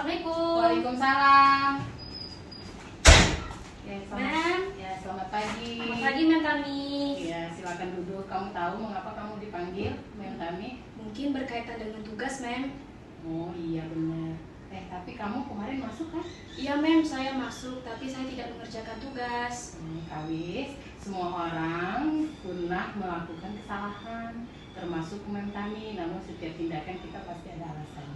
Assalamualaikum. Waalaikumsalam. Ya, Ma'am. selamat pagi. Selamat pagi, Ma'am Tami. Ya, silakan duduk. Kamu tahu mengapa kamu dipanggil, Ma'am Tami? Mungkin berkaitan dengan tugas, Ma'am. Oh iya benar. Tapi kamu kemarin masuk kan? Iya, Ma'am, saya masuk, tapi saya tidak mengerjakan tugas. Kawis, semua orang pernah melakukan kesalahan, termasuk Ma'am Tami. Namun setiap tindakan kita pasti ada alasannya.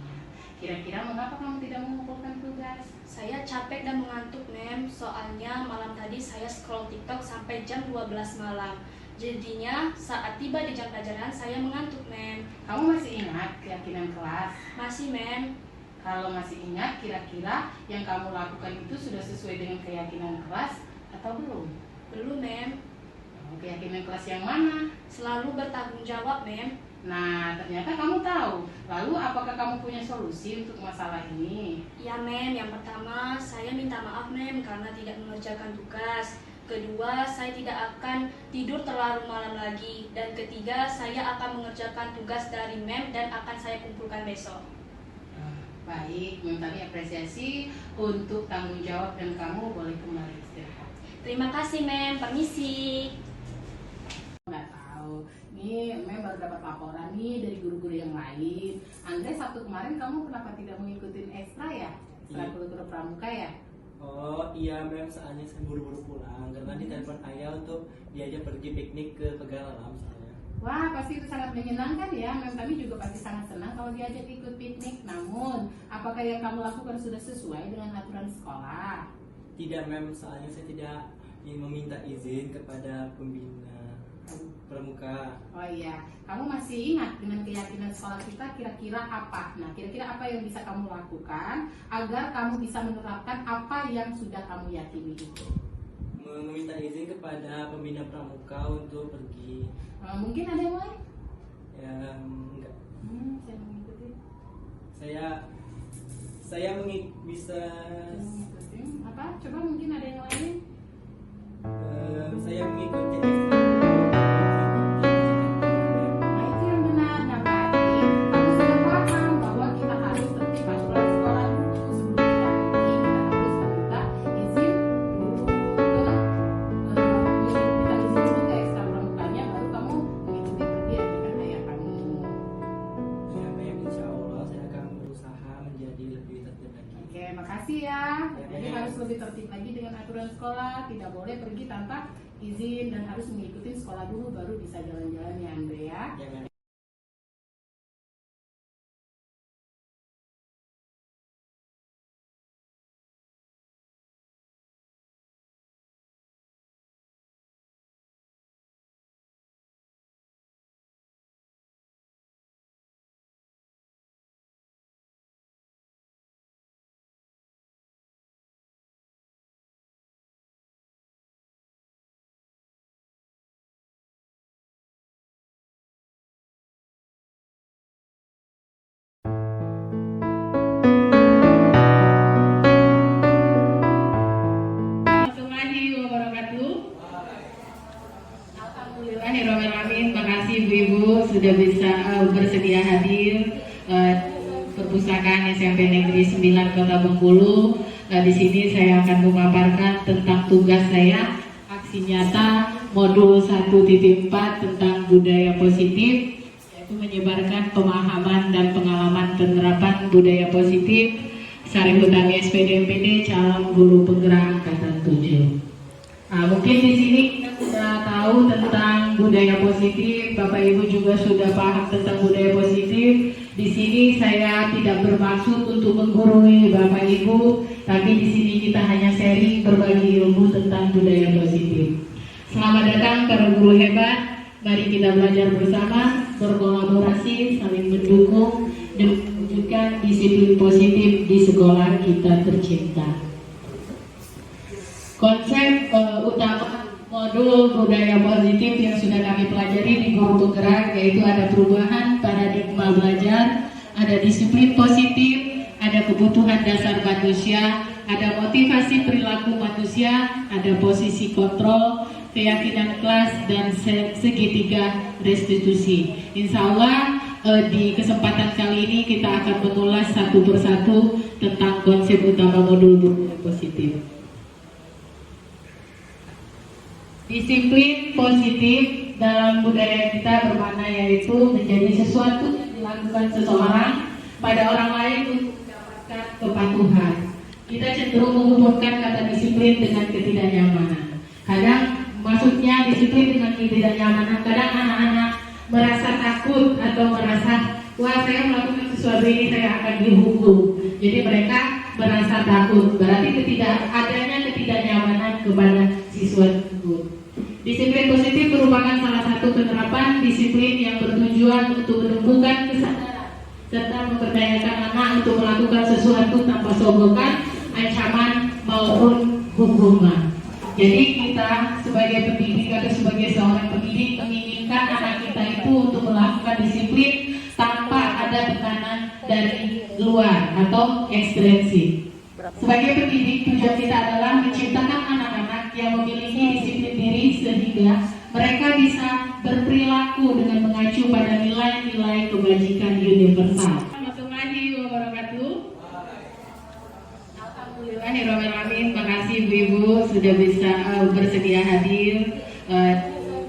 Kira-kira mengapa kamu tidak mengumpulkan tugas? Saya capek dan mengantuk, Ma'am. Soalnya malam tadi saya scroll TikTok sampai jam 12 malam. Jadinya saat tiba di jam pelajaran saya mengantuk, Ma'am. Kamu masih ingat keyakinan kelas? Masih, Ma'am. Kalau masih ingat, kira-kira yang kamu lakukan itu sudah sesuai dengan keyakinan kelas atau belum? Belum, Ma'am. Keyakinan kelas yang mana? Selalu bertanggung jawab, Ma'am. Nah, ternyata kamu tahu. Lalu apakah kamu punya solusi untuk masalah ini? Ya, Ma'am. Yang pertama, saya minta maaf, Ma'am, karena tidak mengerjakan tugas. Kedua, saya tidak akan tidur terlalu malam lagi. Dan ketiga, saya akan mengerjakan tugas dari Ma'am dan akan saya kumpulkan besok. Baik, Ma'am Tami apresiasi untuk tanggung jawab dan kamu boleh kembali istirahat. Terima kasih, Ma'am. Permisi. Nggak tahu, nih Ma'am baru dapat laporan nih dari guru-guru yang lain. Andre, Sabtu kemarin kamu kenapa tidak mengikuti ekstra ya? Ekstra pramuka ya? Oh iya, Ma'am, soalnya saya buru-buru pulang karena ditelepon ayah untuk diajak pergi piknik ke Pegalam saya. Wah, pasti itu sangat menyenangkan ya. Ma'am Tami juga pasti sangat senang kalau diajak ikut piknik. Namun, apakah yang kamu lakukan sudah sesuai dengan aturan sekolah? Tidak, Ma'am, soalnya saya tidak meminta izin kepada pembina pramuka. Oh iya, kamu masih ingat dengan keyakinan sekolah kita kira-kira apa? Nah, kira-kira apa yang bisa kamu lakukan agar kamu bisa menerapkan apa yang sudah kamu yakini itu? Meminta izin kepada pembina pramuka untuk pergi. Mungkin ada yang lain? Ya, enggak. Saya mengikuti. Saya bisa Mengikuti. Apa? Coba mungkin ada yang lain? saya mengikuti. Nah, itu yang benar. Nah, berarti kamu sudah paham bahwa kita harus tertib aturan sekolah dulu sebelum kita pergi. Kita harus meminta izin dulu ke ekstra pramukanya, baru kamu mengikuti pergi dengan ayah kamu. Ya, Ma'am, insya Allah saya akan berusaha menjadi lebih tertib lagi. Oke, makasih ya. Jadi harus lebih tertib lagi dengan aturan sekolah. Tidak boleh pergi tanpa izin dan harus mengikuti sekolah dulu baru bisa jalan-jalan ya, Andre ya. Jangan. Warahmatullahi wabarakatuh. Alhamdulillahirrahmanirrahim. Makasih Ibu-Ibu sudah bisa bersedia hadir perpustakaan SMP Negeri 9 Kota Bengkulu. Di sini saya akan memaparkan tentang tugas saya aksi nyata modul 1.4 tentang budaya positif, yaitu menyebarkan pemahaman dan pengalaman penerapan budaya positif Sari Hutami SPD MPD calon guru penggerak angkatan 7. Mungkin di sini kita sudah tahu tentang budaya positif, Bapak Ibu juga sudah paham tentang budaya positif. Di sini saya tidak bermaksud untuk menggurui Bapak Ibu, tapi di sini kita hanya sharing berbagi ilmu tentang budaya positif. Selamat datang para guru hebat. Mari kita belajar bersama, berkolaborasi, saling mendukung, dan mewujudkan disiplin positif di sekolah kita tercinta. Konsep utama modul budaya positif yang sudah kami pelajari di guru penggerak yaitu ada perubahan paradigma belajar, ada disiplin positif, ada kebutuhan dasar manusia, ada motivasi perilaku manusia, ada posisi kontrol, keyakinan kelas, dan segitiga restitusi. Insya Allah di kesempatan kali ini kita akan mengulas satu persatu tentang konsep utama modul berpikir positif. Disiplin positif dalam budaya kita bermakna yaitu menjadi sesuatu yang dilakukan seseorang pada orang lain untuk mendapatkan kepatuhan. Kita cenderung menghubungkan kata disiplin dengan ketidaknyamanan. Kadang maksudnya disiplin dengan ketidaknyamanan. Kadang anak-anak merasa takut atau merasa, wah saya melakukan sesuatu ini saya akan dihukum. Jadi mereka merasa takut. Berarti adanya ketidaknyamanan kepada siswa tersebut. Disiplin positif merupakan salah satu penerapan disiplin yang bertujuan untuk menumbuhkan kesadaran serta memperdayakan anak untuk melakukan sesuatu tanpa sogokan, ancaman maupun hukuman. Jadi kita sebagai pendidik atau sebagai seorang pendidik menginginkan anak kita itu untuk melakukan disiplin tanpa ada tekanan dari luar atau ekstrinsi. Sebagai pendidik, tujuan kita adalah menciptakan anak-anak yang memiliki disiplin diri sehingga mereka bisa berperilaku dengan mengacu pada nilai-nilai kebajikan universal. Assalamualaikum warahmatullahi wabarakatuh. Alhamdulillahirrahmanirrahim. Terima kasih Ibu-Ibu sudah bisa bersedia hadir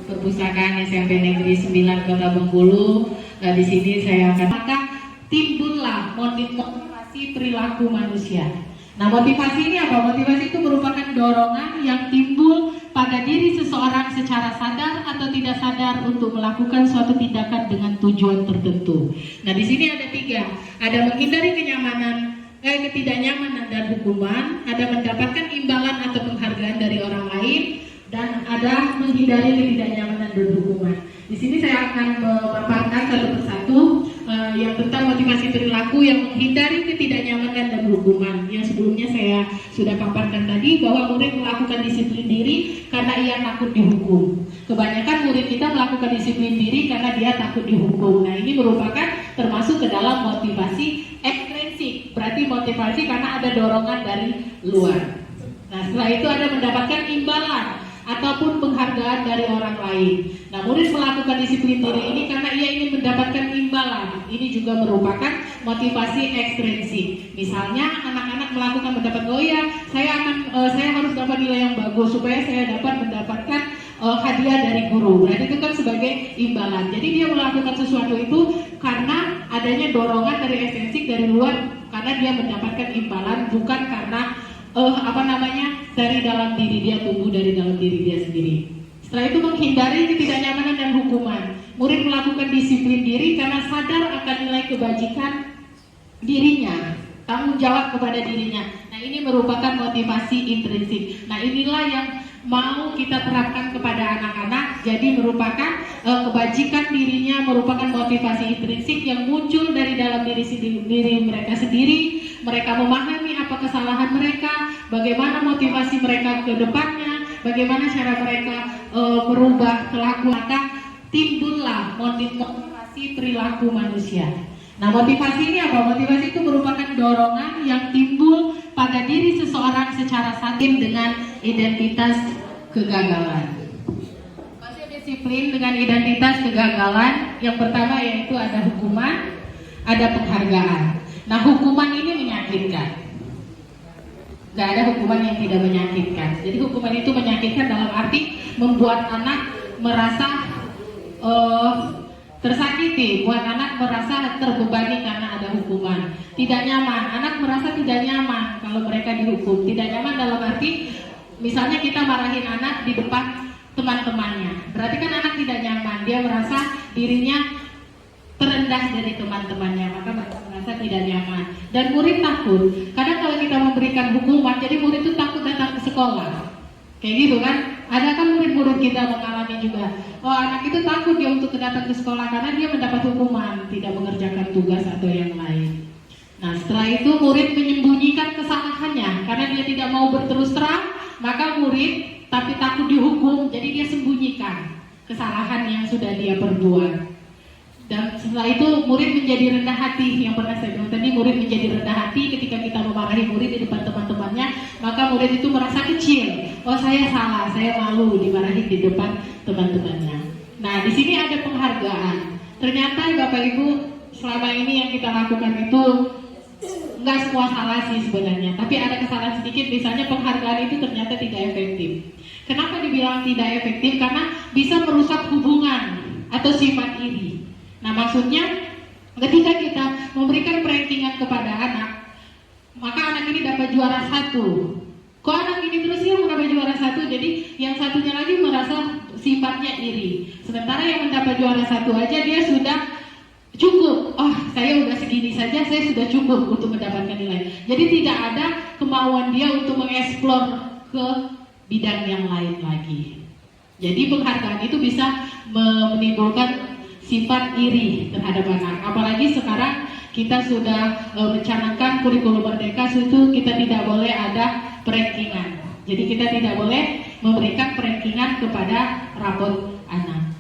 perpustakaan SMP Negeri 9 Kota Bengkulu. Di sini saya akan timbullah motivasi perilaku manusia. Nah, motivasi ini apa? Motivasi itu merupakan dorongan yang timbul pada diri seseorang secara sadar atau tidak sadar untuk melakukan suatu tindakan dengan tujuan tertentu. Nah, di sini ada 3. Ada menghindari ketidaknyamanan dan hukuman, ada mendapatkan imbalan atau penghargaan dari orang lain, dan ada menghindari ketidaknyamanan dan hukuman. Di sini saya akan memaparkan satu persatu yang tentang motivasi perilaku yang menghindari ketidaknyamanan dan hukuman. Yang sebelumnya saya sudah paparkan tadi bahwa murid melakukan disiplin diri karena ia takut dihukum. Kebanyakan murid kita melakukan disiplin diri karena dia takut dihukum. Nah, ini merupakan termasuk ke dalam motivasi ekstrinsik. Berarti motivasi karena ada dorongan dari luar. Nah, setelah itu ada mendapatkan imbalan ataupun penghargaan dari orang lain. Nah, murid melakukan disiplin diri ini karena ia ingin mendapatkan imbalan. Ini juga merupakan motivasi ekstrinsik. Misalnya anak-anak mendapatkan, oh ya, saya harus dapat nilai yang bagus supaya saya dapat mendapatkan hadiah dari guru. Berarti itu kan sebagai imbalan. Jadi dia melakukan sesuatu itu karena adanya dorongan dari ekstrinsik dari luar, karena dia mendapatkan imbalan, bukan karena dari dalam diri dia, tumbuh dari dalam diri dia sendiri. Setelah itu menghindari ketidaknyamanan dan hukuman. Murid melakukan disiplin diri karena sadar akan nilai kebajikan dirinya, tanggung jawab kepada dirinya. Nah, ini merupakan motivasi intrinsik. Nah, inilah yang mau kita terapkan kepada anak-anak. Jadi merupakan kebajikan dirinya, merupakan motivasi intrinsik yang muncul dari dalam diri mereka sendiri. Mereka memahami apa kesalahan mereka, bagaimana motivasi mereka ke depannya, bagaimana cara mereka merubah kelakuan. Maka timbullah motivasi perilaku manusia. Nah, motivasi ini apa? Motivasi itu merupakan dorongan yang timbul pada diri seseorang secara sadar dengan identitas kegagalan. Konsep disiplin dengan identitas kegagalan, yang pertama yaitu ada hukuman, ada penghargaan. Nah, hukuman ini menyakitkan. Gak ada hukuman yang tidak menyakitkan. Jadi hukuman itu menyakitkan dalam arti membuat anak merasa tersakiti, buat anak merasa terbebani karena ada hukuman. Tidak nyaman, anak merasa tidak nyaman kalau mereka dihukum. Tidak nyaman dalam arti, misalnya kita marahin anak di depan teman-temannya, berarti kan anak tidak nyaman, dia merasa dirinya terendah dari teman-temannya, maka merasa tidak nyaman. Dan murid takut. Kadang kalau kita memberikan hukuman, jadi murid itu takut datang ke sekolah. Kayak gitu kan? Ada kan murid-murid kita mengalami juga. Oh, anak itu takut dia untuk datang ke sekolah karena dia mendapat hukuman, tidak mengerjakan tugas atau yang lain. Nah, setelah itu murid menyembunyikan kesalahannya karena dia tidak mau berterus terang, maka murid tapi takut dihukum, jadi dia sembunyikan kesalahan yang sudah dia perbuat. Dan setelah itu murid menjadi rendah hati. Yang pernah saya bilang tadi, murid menjadi rendah hati ketika kita memarahi murid di depan teman-temannya, maka murid itu merasa kecil. Oh, saya salah, saya malu dimarahi di depan teman-temannya. Nah, di sini ada penghargaan. Ternyata Bapak Ibu, selama ini yang kita lakukan itu nggak semua salah sih sebenarnya, tapi ada kesalahan sedikit. Misalnya penghargaan itu ternyata tidak efektif. Kenapa dibilang tidak efektif? Karena bisa merusak hubungan atau sifat iri. Nah, maksudnya ketika kita memberikan rankingan kepada anak, maka anak ini dapat juara 1. Kok anak ini terus yang mendapat juara 1, jadi yang satunya lagi merasa sifatnya iri. Sementara yang mendapat juara 1 aja dia sudah cukup. Oh, saya udah segini saja, saya sudah cukup untuk mendapatkan nilai. Jadi tidak ada kemauan dia untuk mengeksplor ke bidang yang lain lagi. Jadi penghargaan itu bisa menimbulkan sifat iri terhadap anak. Apalagi sekarang kita sudah mencanangkan kurikulum merdeka, itu kita tidak boleh ada perankingan. Jadi kita tidak boleh memberikan perankingan kepada rapot anak.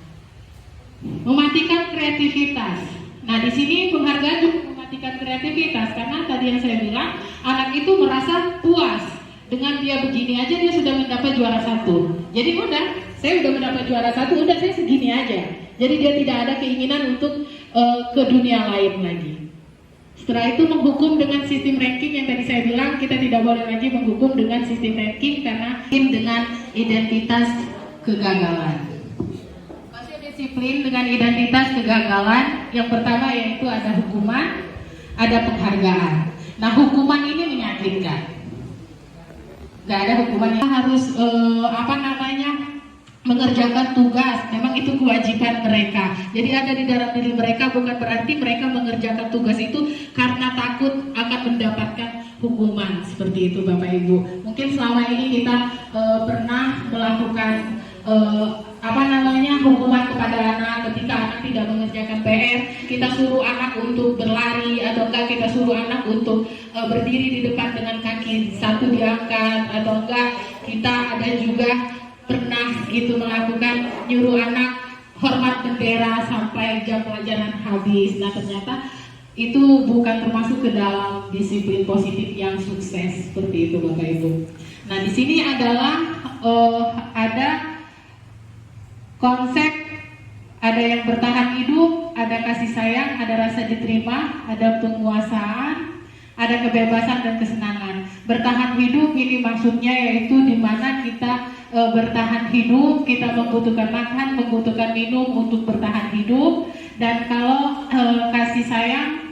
Mematikan kreativitas. Nah, di sini penghargaan juga mematikan kreativitas, karena tadi yang saya bilang, anak itu merasa puas dengan dia begini aja dia sudah mendapat juara 1. Jadi udah, saya udah mendapat juara 1, udah saya segini aja. Jadi dia tidak ada keinginan untuk ke dunia lain lagi. Setelah itu menghukum dengan sistem ranking yang tadi saya bilang, kita tidak boleh lagi menghukum dengan sistem ranking karena dengan identitas kegagalan. Disiplin dengan identitas kegagalan, yang pertama yaitu ada hukuman, ada penghargaan. Nah, hukuman ini menyakitkan. Gak ada hukuman yang harus mengerjakan tugas. Memang itu kewajiban mereka. Jadi ada di dalam diri mereka, bukan berarti mereka mengerjakan tugas itu karena takut akan mendapatkan hukuman. Seperti itu Bapak Ibu. Mungkin selama ini kita pernah melakukan hukuman kepada anak. Ketika anak tidak mengerjakan PR, kita suruh anak untuk berlari, atau enggak kita suruh anak untuk berdiri di depan dengan kaki satu diangkat, atau enggak kita ada juga pernah gitu melakukan nyuruh anak hormat bendera sampai jam pelajaran habis. Nah, ternyata itu bukan termasuk ke dalam disiplin positif yang sukses. Seperti itu Bapak Ibu. Nah, di sini adalah ada konsep, ada yang bertahan hidup, ada kasih sayang, ada rasa diterima, ada penguasaan, ada kebebasan dan kesenangan. Bertahan hidup ini maksudnya yaitu di mana kita bertahan hidup, kita membutuhkan makan, membutuhkan minum untuk bertahan hidup. Dan kalau kasih sayang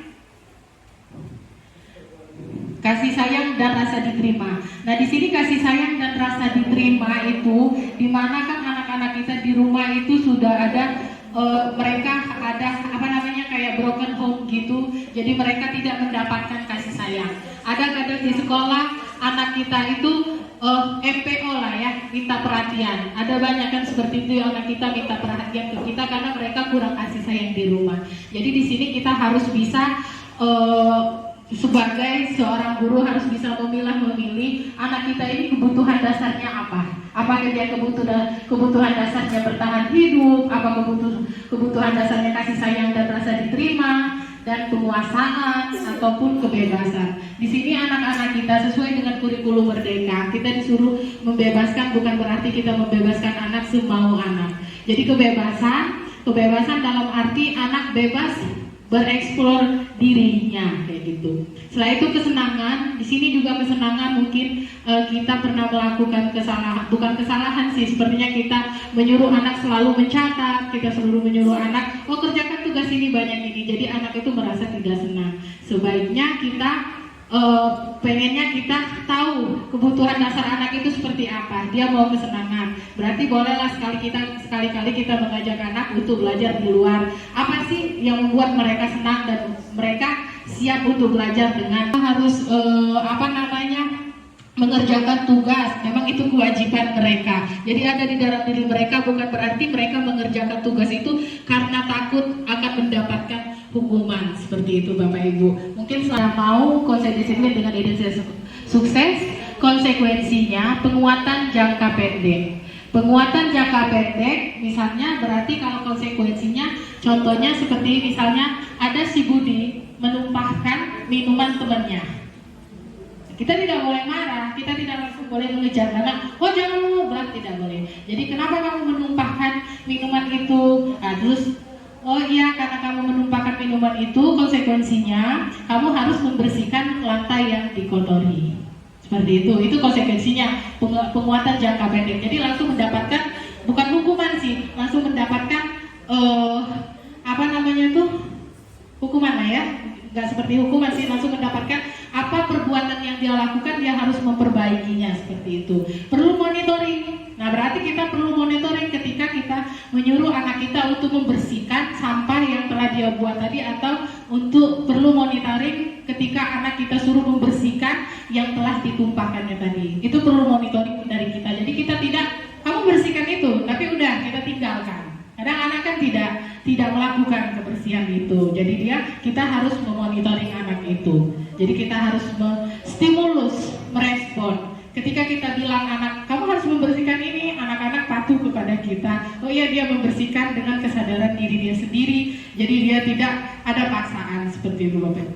dan rasa diterima. Nah, di sini kasih sayang dan rasa diterima itu di mana kan anak-anak kita di rumah itu sudah ada mereka ada kayak broken home gitu. Jadi mereka tidak mendapatkan kasih sayang. Ada kadang di sekolah anak kita itu MPO lah ya, minta perhatian. Ada banyak kan seperti itu, anak kita minta perhatian ke kita karena mereka kurang kasih sayang di rumah. Jadi di sini kita harus bisa sebagai seorang guru harus bisa memilih anak kita ini kebutuhan dasarnya apa. Apakah dia kebutuhan dasarnya bertahan hidup, apa kebutuhan dasarnya kasih sayang dan rasa diterima, dan penguasaan ataupun kebebasan. Di sini anak-anak kita sesuai dengan kurikulum merdeka, kita disuruh membebaskan, bukan berarti kita membebaskan anak semau anak. Jadi kebebasan dalam arti anak bebas bereksplor dirinya kayak gitu. Setelah itu kesenangan, di sini juga kesenangan mungkin kita pernah melakukan kesalahan sih, sepertinya kita menyuruh anak selalu mencatat, kita selalu menyuruh anak kerjakan tugas ini banyak ini, jadi anak itu merasa tidak senang. Sebaiknya kita pengennya kita tahu kebutuhan dasar anak itu seperti apa. Dia mau kesenangan, berarti bolehlah sekali-kali kita mengajak anak untuk belajar di luar. Apa sih yang membuat mereka senang dan mereka siap untuk belajar dengan harus mengerjakan tugas. Memang itu kewajiban mereka. Jadi ada di dalam diri mereka, bukan berarti mereka mengerjakan tugas itu karena takut akan mendapatkan hukuman. Seperti itu Bapak Ibu. Mungkin saya mau konsep disiplin dengan identitas sukses, konsekuensinya penguatan jangka pendek. Penguatan jangka pendek misalnya berarti kalau konsekuensinya contohnya seperti misalnya ada si Budi menumpahkan minuman temannya. Kita tidak boleh marah, kita tidak langsung boleh mengejar anak, jangan lu, tidak boleh. Jadi kenapa kamu menumpahkan minuman itu? Nah, terus oh iya, karena kamu menumpahkan minuman itu, konsekuensinya kamu harus membersihkan lantai yang dikotori. Seperti itu konsekuensinya, penguatan jangka pendek. Jadi langsung mendapatkan, bukan hukuman sih, langsung mendapatkan hukuman lah ya. Nggak seperti hukuman sih, langsung mendapatkan apa perbuatan yang dia lakukan, dia harus memperbaikinya, seperti itu. Perlu monitoring. Nah, berarti kita perlu monitoring ketika kita menyuruh anak kita untuk membersihkan sampah yang telah dia buat tadi, atau untuk perlu monitoring ketika anak kita suruh membersihkan yang telah ditumpahkannya tadi. Itu perlu monitoring dari kita. Jadi kita tidak, kamu bersihkan itu, tapi udah kita tinggalkan. Kadang anak kan tidak melakukan kebersihan itu. Jadi kita harus memonitoring anak itu. Jadi kita harus stimulus, merespon. Ketika kita bilang anak, kamu harus membersihkan ini, anak-anak patuh kepada kita. Oh iya, dia membersihkan dengan kesadaran diri dia sendiri. Jadi dia tidak ada paksaan, seperti itu Bapak.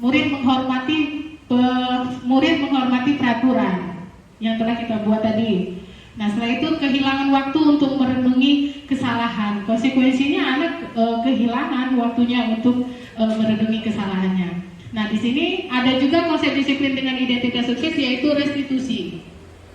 Murid menghormati peraturan yang telah kita buat tadi. Nah, setelah itu kehilangan waktu untuk merenungi kesalahan. Konsekuensinya anak kehilangan waktunya untuk merenungi kesalahannya. Nah, di sini ada juga konsep disiplin dengan identitas sukses, yaitu restitusi.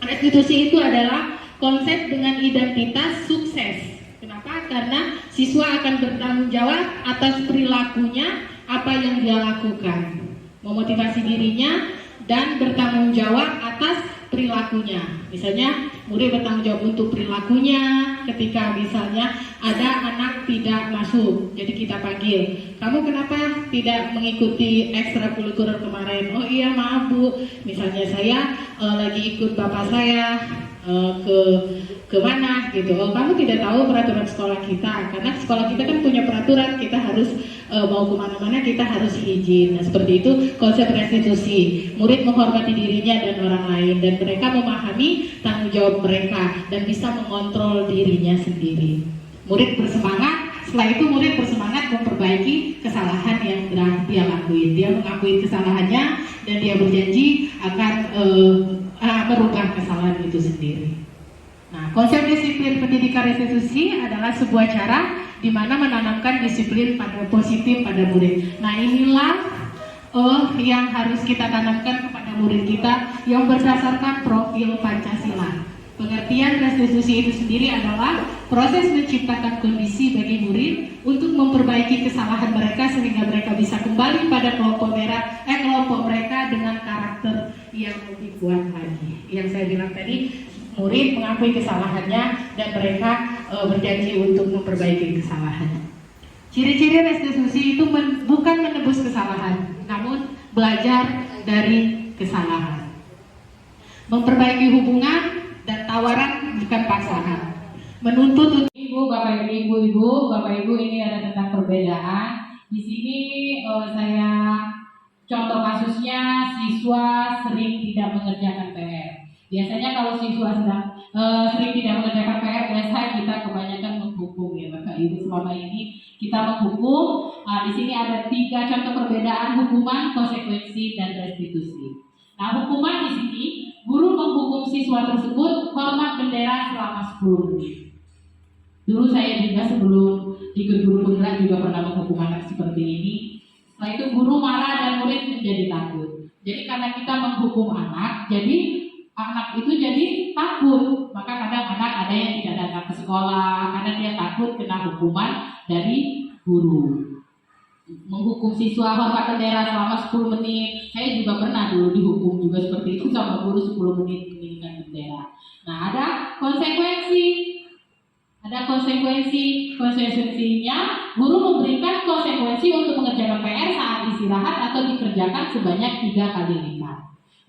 Restitusi itu adalah konsep dengan identitas sukses. Kenapa? Karena siswa akan bertanggung jawab atas perilakunya, apa yang dia lakukan, memotivasi dirinya dan bertanggung jawab atas perilakunya. Misalnya murid bertanggung jawab untuk perilakunya ketika misalnya ada anak tidak masuk, jadi kita panggil, kamu kenapa tidak mengikuti ekstrakurikuler kemarin? Oh iya maaf Bu, misalnya saya lagi ikut bapak saya ke mana gitu. Oh, kamu tidak tahu peraturan sekolah kita, karena sekolah kita kan punya peraturan, kita harus mau kemana-mana kita harus izin. Nah, seperti itu konsep restitusi. Murid menghormati dirinya dan orang lain, dan mereka memahami tanggung jawab mereka dan bisa mengontrol dirinya sendiri. Murid bersemangat. Setelah itu murid bersemangat memperbaiki kesalahan yang telah dia lakuin. Dia mengakui kesalahannya dan dia berjanji akan merubah kesalahan itu sendiri. Nah, konsep disiplin pendidikan restitusi adalah sebuah cara di mana menanamkan disiplin pada positif pada murid. Nah, inilah yang harus kita tanamkan kepada murid kita yang berdasarkan profil Pancasila. Pengertian restitusi itu sendiri adalah proses menciptakan kondisi bagi murid untuk memperbaiki kesalahan mereka sehingga mereka bisa kembali pada kelompok mereka dengan karakter yang lebih kuat lagi. Yang saya bilang tadi, murid mengakui kesalahannya dan mereka berjanji untuk memperbaiki kesalahannya. Ciri-ciri restitusi itu bukan menebus kesalahan, namun belajar dari kesalahan. Memperbaiki hubungan dan tawaran bukan paksaan. Menuntut Bapak Ibu, ini ada tentang perbedaan. Di sini saya contoh kasusnya siswa sering tidak mengerjakan PR. Biasanya kalau siswa sedang sering tidak mengerjakan PR, biasa kita kebanyakan menghukum ya Bapak Ibu. Selama ini kita menghukum. Di sini ada 3 contoh perbedaan: hukuman, konsekuensi, dan restitusi. Nah, hukuman di sini, guru menghukum siswa tersebut hormat bendera selama 10 menit. Dulu saya juga sebelum ikut guru penggerak juga pernah menghukum anak seperti ini. Setelah itu guru marah dan murid menjadi takut. Jadi karena kita menghukum anak, jadi anak itu jadi takut. Maka kadang anak ada yang tidak datang ke sekolah karena dia takut kena hukuman dari guru. Menghukum siswa hormat bendera selama 10 menit. Saya juga pernah dulu dihukum juga seperti itu sama guru 10 menit meninggikan bendera. Nah, ada konsekuensi. Konsekuensinya guru memberikan konsekuensi untuk mengerjakan PR saat istirahat atau dikerjakan sebanyak 3 kali lipat.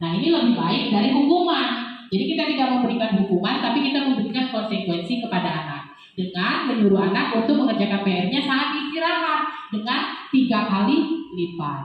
Nah, ini lebih baik dari hukuman. Jadi kita tidak memberikan hukuman, tapi kita memberikan konsekuensi kepada anak dengan menyuruh anak untuk mengerjakan PR-nya saat istirahat dengan 3 kali lipat.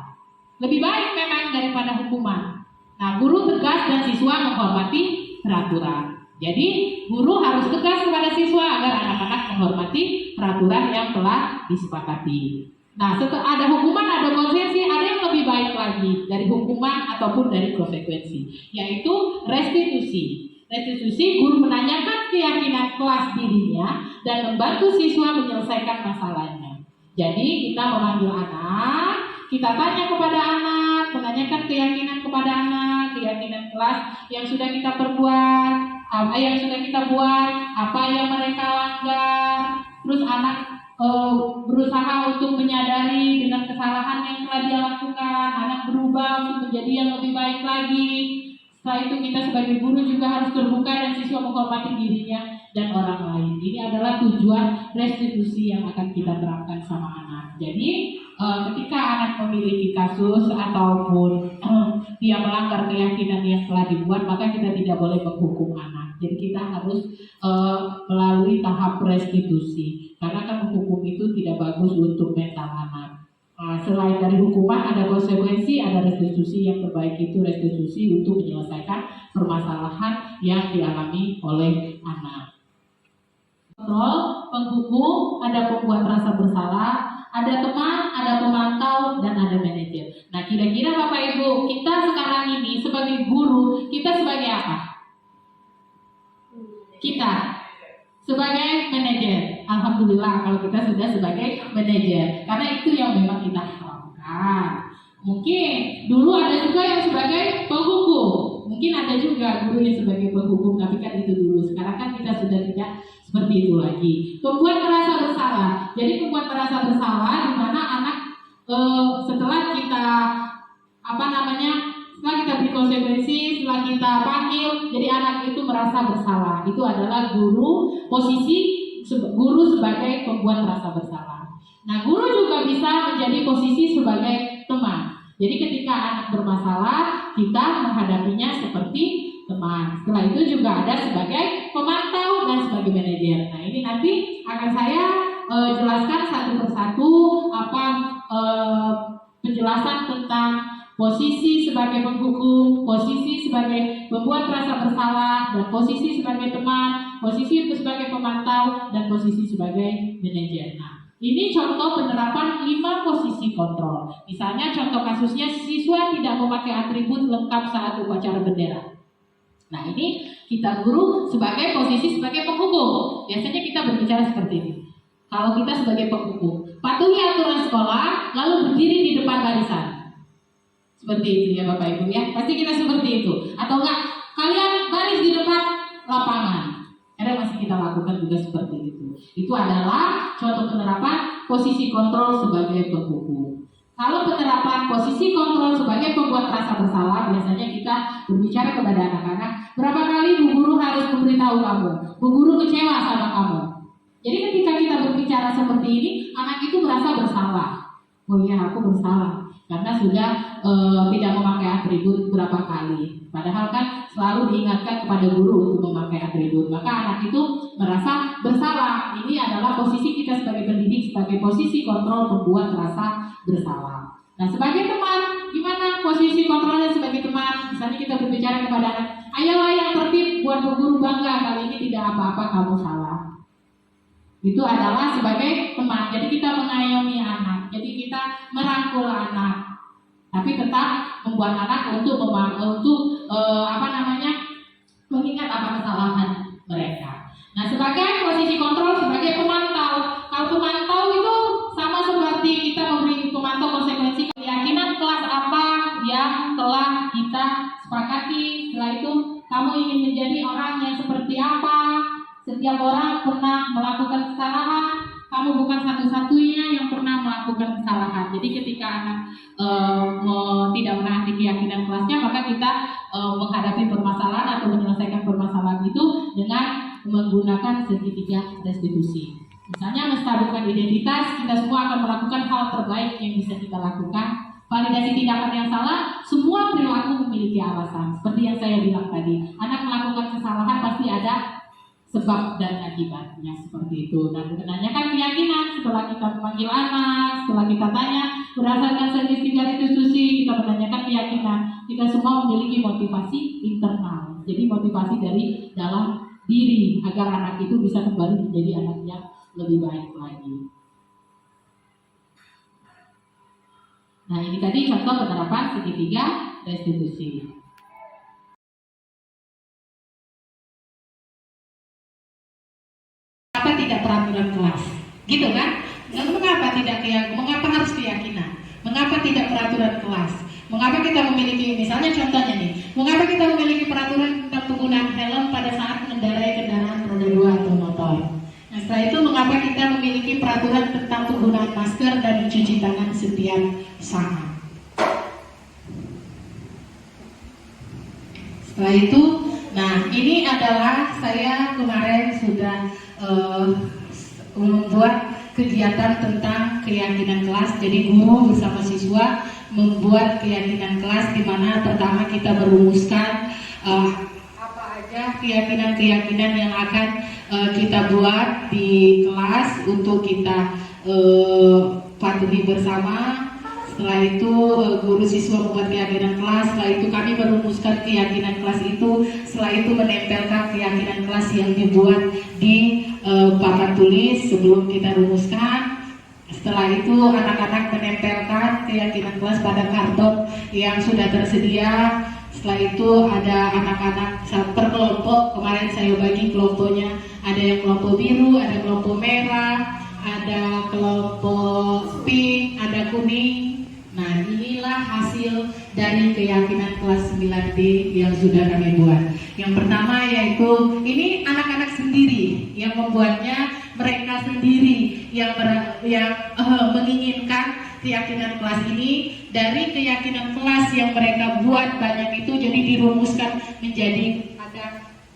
Lebih baik memang daripada hukuman. Nah, guru tegas dan siswa menghormati peraturan. Jadi guru harus tegas kepada siswa agar anak-anak menghormati peraturan yang telah disepakati. Nah, setelah ada hukuman, ada konsekuensi, ada yang lebih baik lagi dari hukuman ataupun dari konsekuensi, yaitu restitusi. Restitusi, guru menanyakan keyakinan kelas dirinya dan membantu siswa menyelesaikan masalahnya. Jadi kita memanggil anak, kita tanya kepada anak, menanyakan keyakinan kepada anak, keyakinan kelas yang sudah kita perbuat, apa yang sudah kita buat, apa yang mereka langgar. Terus anak berusaha untuk menyadari dengan kesalahan yang telah dia lakukan, anak berubah untuk menjadi yang lebih baik lagi. Setelah itu kita sebagai guru juga harus terbuka dan siswa menghormati dirinya dan orang lain. Ini adalah tujuan restitusi yang akan kita terapkan sama anak. Jadi ketika anak memiliki kasus ataupun dia melanggar keyakinan yang telah dibuat, maka kita tidak boleh menghukum anak. Jadi kita harus melalui tahap restitusi, karena kan menghukum itu tidak bagus untuk mental anak. Selain dari hukuman ada konsekuensi, ada restitusi. Yang terbaik itu restitusi untuk menyelesaikan permasalahan yang dialami oleh anak. Kontrol, penghukum, ada pembuat rasa bersalah, ada teman, ada pemantau, dan ada manajer. Nah, kira-kira Bapak Ibu, kita sekarang ini sebagai guru, kita sebagai apa? Kita sebagai manajer. Alhamdulillah kalau kita sudah sebagai manajer, karena itu yang memang kita harapkan. Mungkin dulu ada juga yang sebagai penghukum, mungkin ada juga guru yang sebagai penghukum, tapi kan itu dulu. Sekarang kan kita sudah tidak seperti itu lagi. Pembuat merasa bersalah. Jadi pembuat merasa bersalah di mana anak setelah kita setelah kita beri konsekuensi, setelah kita panggil, jadi anak itu merasa bersalah. Itu adalah posisi guru sebagai pembuat merasa bersalah. Nah, guru juga bisa menjadi posisi sebagai teman. Jadi ketika anak bermasalah, kita menghadapinya seperti teman. Setelah itu juga ada sebagai pemantau dan sebagai manajer. Nah, ini nanti akan saya jelaskan satu persatu penjelasan tentang posisi sebagai penghukum, posisi sebagai pembuat rasa bersalah, dan posisi sebagai teman, posisi sebagai pemantau, dan posisi sebagai manajer. Nah, ini contoh penerapan 5 posisi kontrol. Misalnya contoh kasusnya siswa tidak memakai atribut lengkap saat upacara bendera. Nah, ini kita guru sebagai posisi sebagai penghukum. Biasanya kita berbicara seperti ini. Kalau kita sebagai penghukum, patuhi aturan sekolah, lalu berdiri di depan barisan. Seperti itu ya Bapak Ibu ya. Pasti kita seperti itu. Atau enggak, kalian baris di depan lapangan. Karena masih kita lakukan juga seperti itu. Itu adalah contoh penerapan posisi kontrol sebagai penghukum. Kalau penerapan posisi kontrol sebagai pembuat rasa bersalah, biasanya kita berbicara kepada anak-anak, berapa kali Bu Guru harus memberitahu kamu, Bu Guru kecewa sama kamu. Jadi ketika kita berbicara seperti ini, anak itu merasa bersalah. Oh iya, aku bersalah karena sudah tidak memakai atribut berapa kali. Padahal kan selalu diingatkan kepada guru untuk memakai atribut. Maka anak itu merasa bersalah. Ini adalah posisi kita sebagai pendidik, sebagai posisi kontrol pembuat rasa bersalah. Nah, sebagai teman, gimana posisi kontrolnya sebagai teman? Misalnya kita berbicara kepada anak, ayolah yang tertib, buat Bu Guru bangga, kali ini tidak apa-apa, kamu salah. Itu adalah sebagai teman. Jadi kita mengayomi anak, jadi kita merangkul anak, tapi tetap membuat anak untuk mengingat apa kesalahan mereka. Nah, sebagai posisi kontrol sebagai pemantau. Kalau pemantau itu sama seperti kita memberi pemantau konsekuensi keyakinan kelas apa yang telah kita sepakati. Setelah itu kamu ingin menjadi orang yang seperti apa. Setiap orang pernah melakukan kesalahan, kamu bukan satu-satunya yang pernah melakukan kesalahan. Jadi ketika anak tidak menaati keyakinan kelasnya, maka kita menghadapi permasalahan atau menyelesaikan permasalahan itu dengan menggunakan segitiga restitusi. Misalnya menstabilkan identitas, kita semua akan melakukan hal terbaik yang bisa kita lakukan. Validasi tindakan yang salah, semua perilaku memiliki alasan. Seperti yang saya bilang tadi, anak melakukan kesalahan pasti ada sebab dan akibatnya, seperti itu. Dan menanyakan keyakinan setelah kita memanggil anak, setelah kita tanya berdasarkan segitiga restitusi, kita menanyakan keyakinan. Kita semua memiliki motivasi internal, jadi motivasi dari dalam diri agar anak itu bisa kembali menjadi anak yang lebih baik lagi. Nah, ini tadi contoh penerapan segitiga restitusi. Tidak peraturan kelas, gitu kan? Nah, mengapa harus keyakinan? Mengapa tidak peraturan kelas? Mengapa kita memiliki, misalnya contohnya nih, mengapa kita memiliki peraturan tentang penggunaan helm pada saat mengendarai kendaraan roda 2 atau motor? Nah, setelah itu mengapa kita memiliki peraturan tentang penggunaan masker dan mencuci tangan setiap saat? Setelah itu, nah ini adalah saya kemarin sudah membuat kegiatan tentang keyakinan kelas. Jadi guru bersama siswa membuat keyakinan kelas, di mana pertama kita merumuskan apa aja keyakinan-keyakinan yang akan kita buat di kelas untuk kita patuhi bersama. Setelah itu guru siswa membuat keyakinan kelas. Setelah itu kami merumuskan keyakinan kelas itu. Setelah itu menempelkan keyakinan kelas yang dibuat di papan tulis sebelum kita rumuskan. Setelah itu anak-anak menempelkan keyakinan kelas pada karton yang sudah tersedia. Setelah itu ada anak-anak per kelompok. Kemarin saya bagi kelompoknya. Ada yang kelompok biru, ada kelompok merah, ada kelompok pink, ada kuning. Nah, inilah hasil dari keyakinan kelas 9D yang sudah kami buat. Yang pertama yaitu, ini anak-anak sendiri yang membuatnya, mereka sendiri yang menginginkan keyakinan kelas ini. Dari keyakinan kelas yang mereka buat banyak itu, jadi dirumuskan menjadi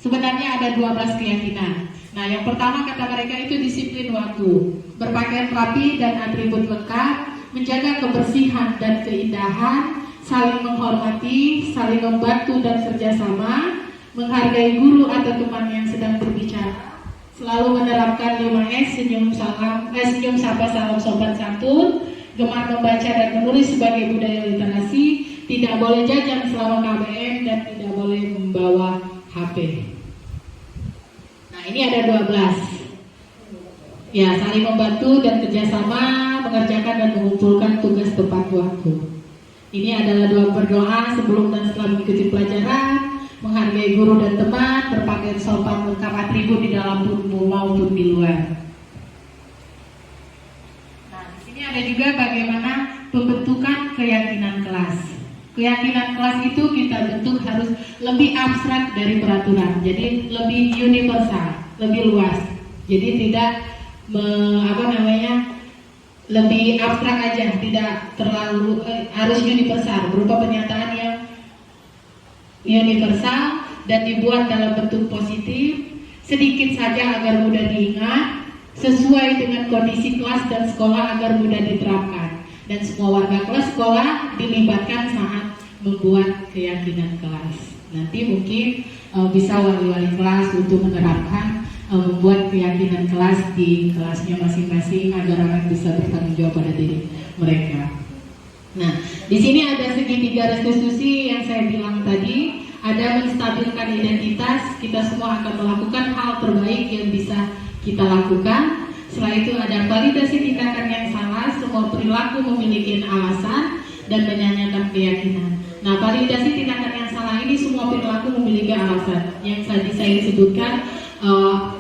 sebenarnya ada 12 keyakinan. Nah, yang pertama kata mereka itu disiplin waktu, berpakaian rapi dan atribut lengkap, menjaga kebersihan dan keindahan, saling menghormati, saling membantu dan kerjasama, menghargai guru atau teman yang sedang berbicara, selalu menerapkan 5S, senyum sapa salam sopan santun, gemar membaca dan menulis sebagai budaya literasi, tidak boleh jajan selama KBM dan tidak boleh membawa HP. Nah, ini ada 12. Ya, saling membantu dan kerjasama, mengerjakan dan mengumpulkan tugas tepat waktu. Ini adalah doa berdoa sebelum dan setelah mengikuti pelajaran, menghargai guru dan teman, berpakaian sopan lengkap atribut di dalam tubuh maupun di luar. Nah, di sini ada juga bagaimana pembentukan keyakinan kelas. Keyakinan kelas itu kita bentuk harus lebih abstrak dari peraturan, jadi lebih universal, lebih luas. Jadi tidak lebih abstrak aja, tidak terlalu harus universal, berupa pernyataan yang universal dan dibuat dalam bentuk positif, sedikit saja agar mudah diingat, sesuai dengan kondisi kelas dan sekolah agar mudah diterapkan, dan semua warga kelas sekolah dilibatkan saat membuat keyakinan kelas. Nanti mungkin bisa wali-wali kelas untuk menerapkan membuat keyakinan kelas di kelasnya masing-masing agar anak bisa bertanggung jawab pada diri mereka. Nah, di sini ada segitiga restitusi yang saya bilang tadi, ada menstabilkan identitas. Kita semua akan melakukan hal terbaik yang bisa kita lakukan. Setelah itu ada validasi tindakan yang salah, semua perilaku memiliki alasan dan menyanyikan keyakinan. Nah, validasi tindakan yang salah ini semua perilaku memiliki alasan. Yang tadi saya sebutkan,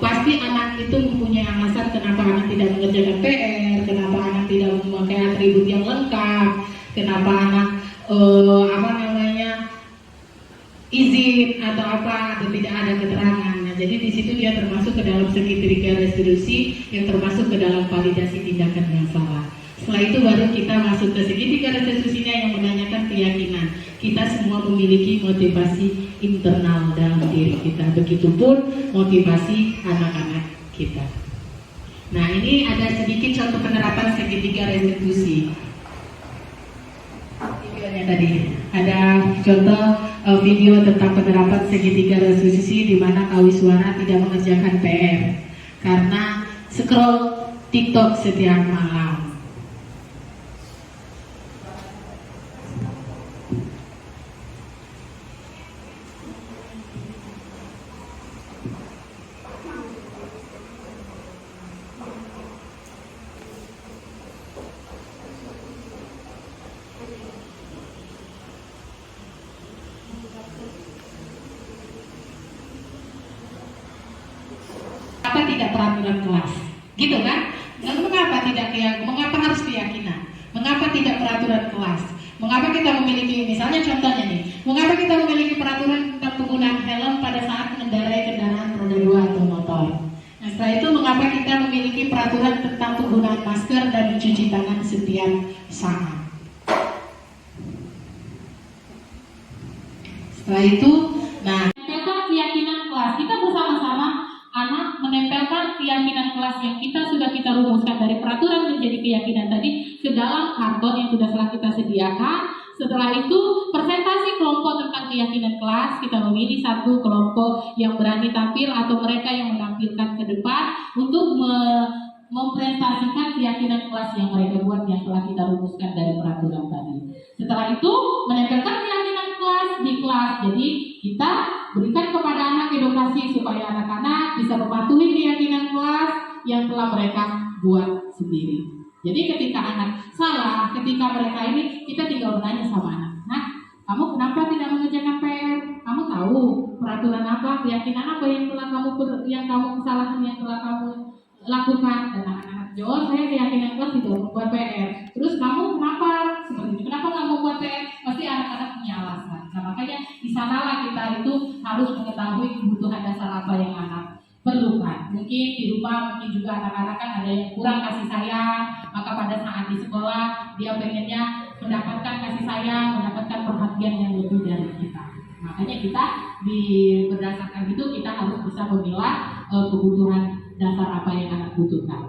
pasti anak itu mempunyai alasan kenapa anak tidak mengerjakan PR, kenapa anak tidak memakai atribut yang lengkap, kenapa anak izin atau apa atau tidak ada keterangan. Nah, jadi di situ dia termasuk ke dalam segitiga restitusi yang termasuk ke dalam validasi tindakan yang salah. Setelah itu baru kita masuk ke segitiga restitusinya yang menanyakan keyakinan. Kita semua memiliki motivasi internal dalam diri kita, begitupun motivasi anak-anak kita. Nah, ini ada sedikit contoh penerapan segitiga restitusi. Videonya tadi ada contoh video tentang penerapan segitiga restitusi di mana kawi suara tidak mengerjakan PR karena scroll TikTok setiap malam. Apa tidak peraturan kelas, gitu kan? Lalu mengapa harus keyakinan? Mengapa tidak peraturan kelas? Mengapa kita memiliki, misalnya contohnya nih, mengapa kita memiliki peraturan tentang penggunaan helm pada saat mengendarai kendaraan roda 2 atau motor? Nah, setelah itu mengapa kita memiliki peraturan tentang penggunaan masker dan mencuci tangan setiap saat? Setelah itu, menempelkan keyakinan kelas. Kita bersama-sama anak menempelkan keyakinan kelas yang kita rumuskan dari peraturan menjadi keyakinan tadi ke dalam karton yang telah kita sediakan. Setelah itu, presentasi kelompok tentang keyakinan kelas. Kita memilih satu kelompok yang berani tampil atau mereka yang menampilkan ke depan untuk mempresentasikan keyakinan kelas yang mereka buat yang telah kita rumuskan dari peraturan tadi. Setelah itu, menempelkan keyakinan kelas di kelas. Jadi kita berikan kepada anak edukasi supaya anak-anak bisa mematuhi keyakinan kelas yang telah mereka buat sendiri. Jadi ketika anak salah, ketika mereka ini, kita tinggal bertanya sama anak, nah, kamu kenapa tidak mengerjakan PR? Kamu tahu peraturan apa, keyakinan apa yang kamu kesalahan yang telah kamu lakukan? Dan anak-anak jawab, saya keyakinan kelas tidak membuat PR. Terus kamu kenapa seperti itu? Kenapa nggak membuat PR? Pasti anak-anak punya alasan. Nah, makanya di sanalah kita itu harus mengetahui kebutuhan dasar apa yang anak perlukan. Mungkin di rumah, mungkin juga anak-anak kan ada yang kurang kasih sayang, maka pada saat di sekolah dia pengennya mendapatkan kasih sayang, mendapatkan perhatian yang lebih dari kita. Makanya kita berdasarkan itu kita harus bisa memilah kebutuhan dasar apa yang anak butuhkan.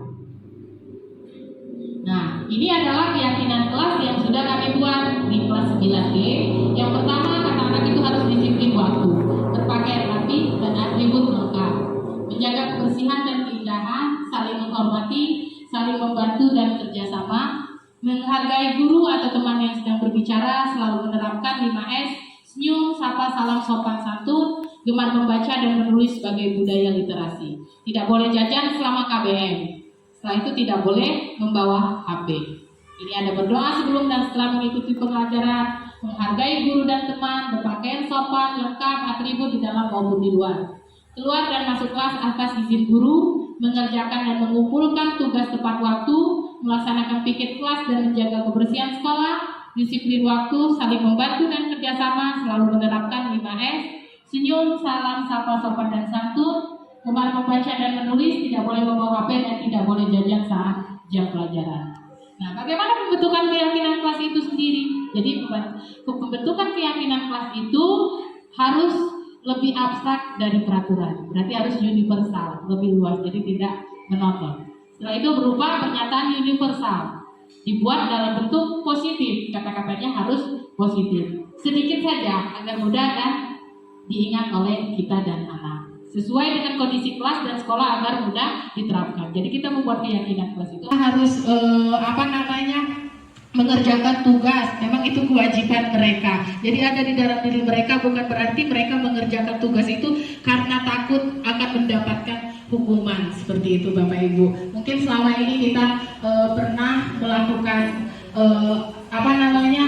Nah, ini adalah keyakinan kelas yang sudah kami buat di kelas 9D. Yang pertama, anak-anak itu harus disiplin waktu, berpakaian rapi dan atribut lengkap, menjaga kebersihan dan keindahan, saling menghormati, saling membantu dan kerjasama, menghargai guru atau teman yang sedang berbicara, selalu menerapkan 5S, senyum, sapa, salam, sopan santun, gemar membaca dan menulis sebagai budaya literasi. Tidak boleh jajan selama KBM. Setelah itu tidak boleh membawa HP. Ini ada berdoa sebelum dan setelah mengikuti pelajaran, menghargai guru dan teman, berpakaian sopan, lengkap, atribut di dalam maupun di luar. Keluar dan masuk kelas atas izin guru, mengerjakan dan mengumpulkan tugas tepat waktu, melaksanakan piket kelas dan menjaga kebersihan sekolah, disiplin waktu, saling membantu dan kerjasama, selalu menerapkan 5S, senyum, salam, sapa, sopan dan santun, gemar membaca dan menulis, tidak boleh membawa HP dan tidak boleh jajan saat jam pelajaran. Nah, bagaimana pembentukan keyakinan kelas itu sendiri? Jadi pembentukan keyakinan kelas itu harus lebih abstrak dari peraturan, berarti harus universal, lebih luas, jadi tidak menonton. Setelah itu berupa pernyataan universal, dibuat dalam bentuk positif, kata-katanya harus positif, sedikit saja agar mudah dan diingat oleh kita dan anak, sesuai dengan kondisi kelas dan sekolah agar mudah diterapkan. Jadi kita membuat keyakinan kelas itu harus mengerjakan tugas, memang itu kewajiban mereka. Jadi ada di dalam diri mereka, bukan berarti mereka mengerjakan tugas itu karena takut akan mendapatkan hukuman. Seperti itu Bapak Ibu. Mungkin selama ini kita pernah melakukan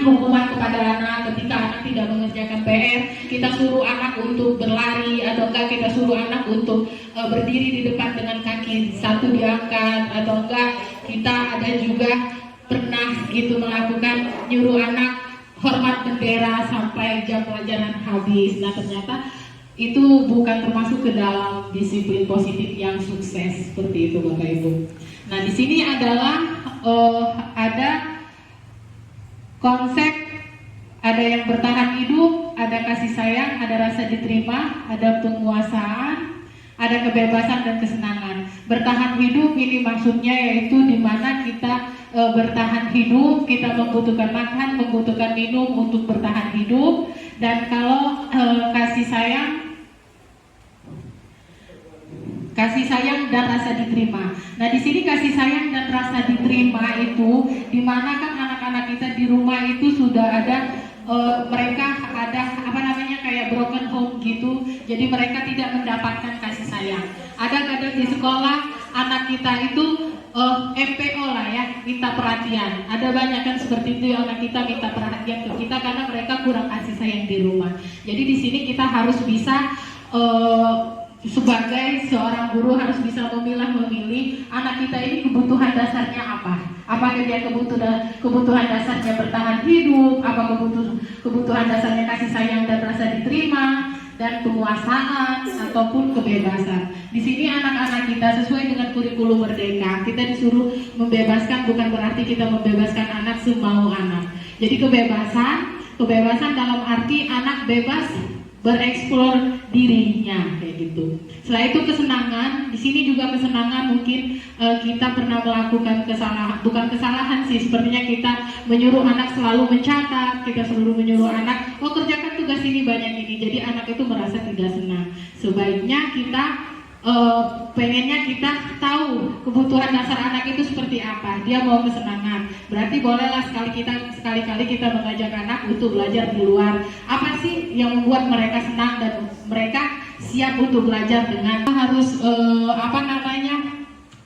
hukuman kepada anak ketika anak tidak mengerjakan PR. Kita suruh anak untuk berlari atau enggak kita suruh anak untuk berdiri di depan dengan kaki satu diangkat, atau enggak kita ada juga pernah gitu melakukan nyuruh anak hormat bendera sampai jam pelajaran habis. Nah, ternyata itu bukan termasuk ke dalam disiplin positif yang sukses. Seperti itu Bapak Ibu. Nah, di sini adalah ada konsep, ada yang bertahan hidup, ada kasih sayang, ada rasa diterima, ada penguasaan, ada kebebasan dan kesenangan. Bertahan hidup ini maksudnya yaitu di mana kita bertahan hidup, kita membutuhkan makan, membutuhkan minum untuk bertahan hidup. Dan kalau kasih sayang dan rasa diterima. Nah, di sini kasih sayang dan rasa diterima itu di mana kan anak-anak kita di rumah itu sudah ada mereka ada kayak broken home gitu. Jadi mereka tidak mendapatkan kasih sayang. Ada kadang di sekolah anak kita itu MPO lah ya, minta perhatian. Ada banyak kan seperti itu, anak kita minta perhatian ke kita karena mereka kurang kasih sayang di rumah. Jadi di sini kita harus bisa sebagai seorang guru harus bisa memilih anak kita ini kebutuhan dasarnya apa. Apakah dia kebutuhan dasarnya bertahan hidup, apa kebutuhan dasarnya kasih sayang dan rasa diterima, dan penguasaan ataupun kebebasan. Di sini anak-anak kita sesuai dengan kurikulum Merdeka, kita disuruh membebaskan, bukan berarti kita membebaskan anak semau anak. Jadi kebebasan dalam arti anak bebas bereksplor dirinya kayak gitu. Setelah itu kesenangan, di sini juga kesenangan mungkin kita pernah melakukan kesalahan, bukan kesalahan sih, sepertinya kita menyuruh anak selalu mencatat, kita selalu menyuruh anak, oh kerjakan tugas ini banyak ini, jadi anak itu merasa tidak senang. Sebaiknya kita pengennya kita tahu kebutuhan dasar anak itu seperti apa. Dia mau kesenangan, berarti bolehlah sekali-kali kita mengajak anak untuk belajar di luar. Apa sih yang membuat mereka senang dan mereka siap untuk belajar dengan harus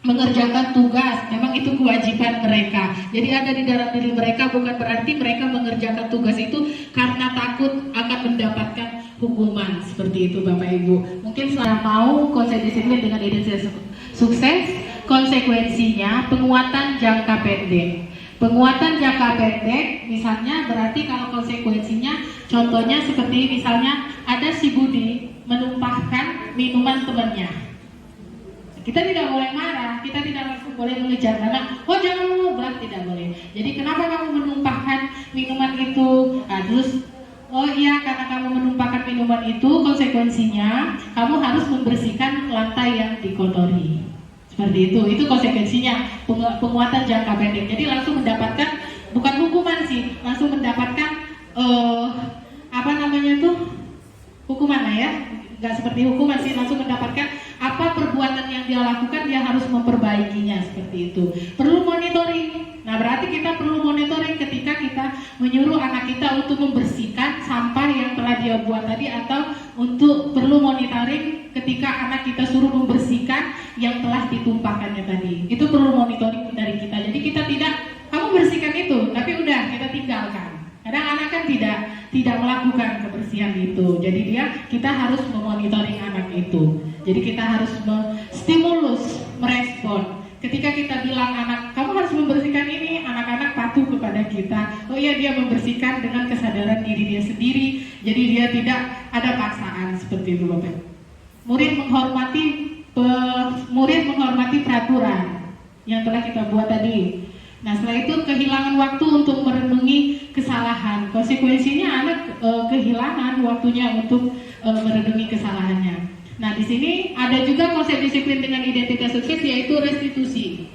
mengerjakan tugas. Memang itu kewajiban mereka. Jadi ada di dalam diri mereka, bukan berarti mereka mengerjakan tugas itu karena takut akan mendapatkan hukuman. Seperti itu Bapak Ibu. Mungkin setelah mau konsep disiplin dengan identitas sukses, konsekuensinya penguatan jangka pendek. Penguatan jangka pendek misalnya berarti kalau konsekuensinya contohnya seperti misalnya ada si Budi menumpahkan minuman temannya. Kita tidak boleh marah, kita tidak langsung boleh mengejar anak, oh jangan ngublak, tidak boleh. Jadi kenapa kamu menumpahkan minuman itu? Nah, terus oh iya, karena kamu menumpahkan minuman itu, konsekuensinya kamu harus membersihkan lantai yang dikotori. Seperti itu konsekuensinya, penguatan jangka pendek. Jadi langsung mendapatkan, bukan hukuman sih, langsung mendapatkan hukuman lah ya. Nggak seperti hukuman sih, langsung mendapatkan apa perbuatan yang dia lakukan, dia harus memperbaikinya, seperti itu. Perlu monitoring. Nah berarti kita perlu monitoring ketika kita menyuruh anak kita untuk membersihkan sampah yang telah dia buat tadi, atau untuk perlu monitoring ketika anak kita suruh membersihkan yang telah ditumpahkannya tadi. Itu perlu monitoring dari kita. Jadi kita tidak, kamu bersihkan itu, tapi udah kita tinggalkan. Kadang anak kan tidak melakukan kebersihan itu. Jadi kita harus memonitoring anak itu. Jadi kita harus stimulus, merespon. Ketika kita bilang anak, kamu harus membersihkan ini, anak-anak patuh kepada kita. Oh iya, dia membersihkan dengan kesadaran diri dia sendiri. Jadi dia tidak ada paksaan, seperti itu Bapak. Murid menghormati peraturan yang telah kita buat tadi. Nah setelah itu kehilangan waktu untuk merenungi kesalahan. Konsekuensinya anak kehilangan waktunya untuk merenungi kesalahannya. Nah di sini ada juga konsep disiplin dengan identitas sukses, yaitu restitusi.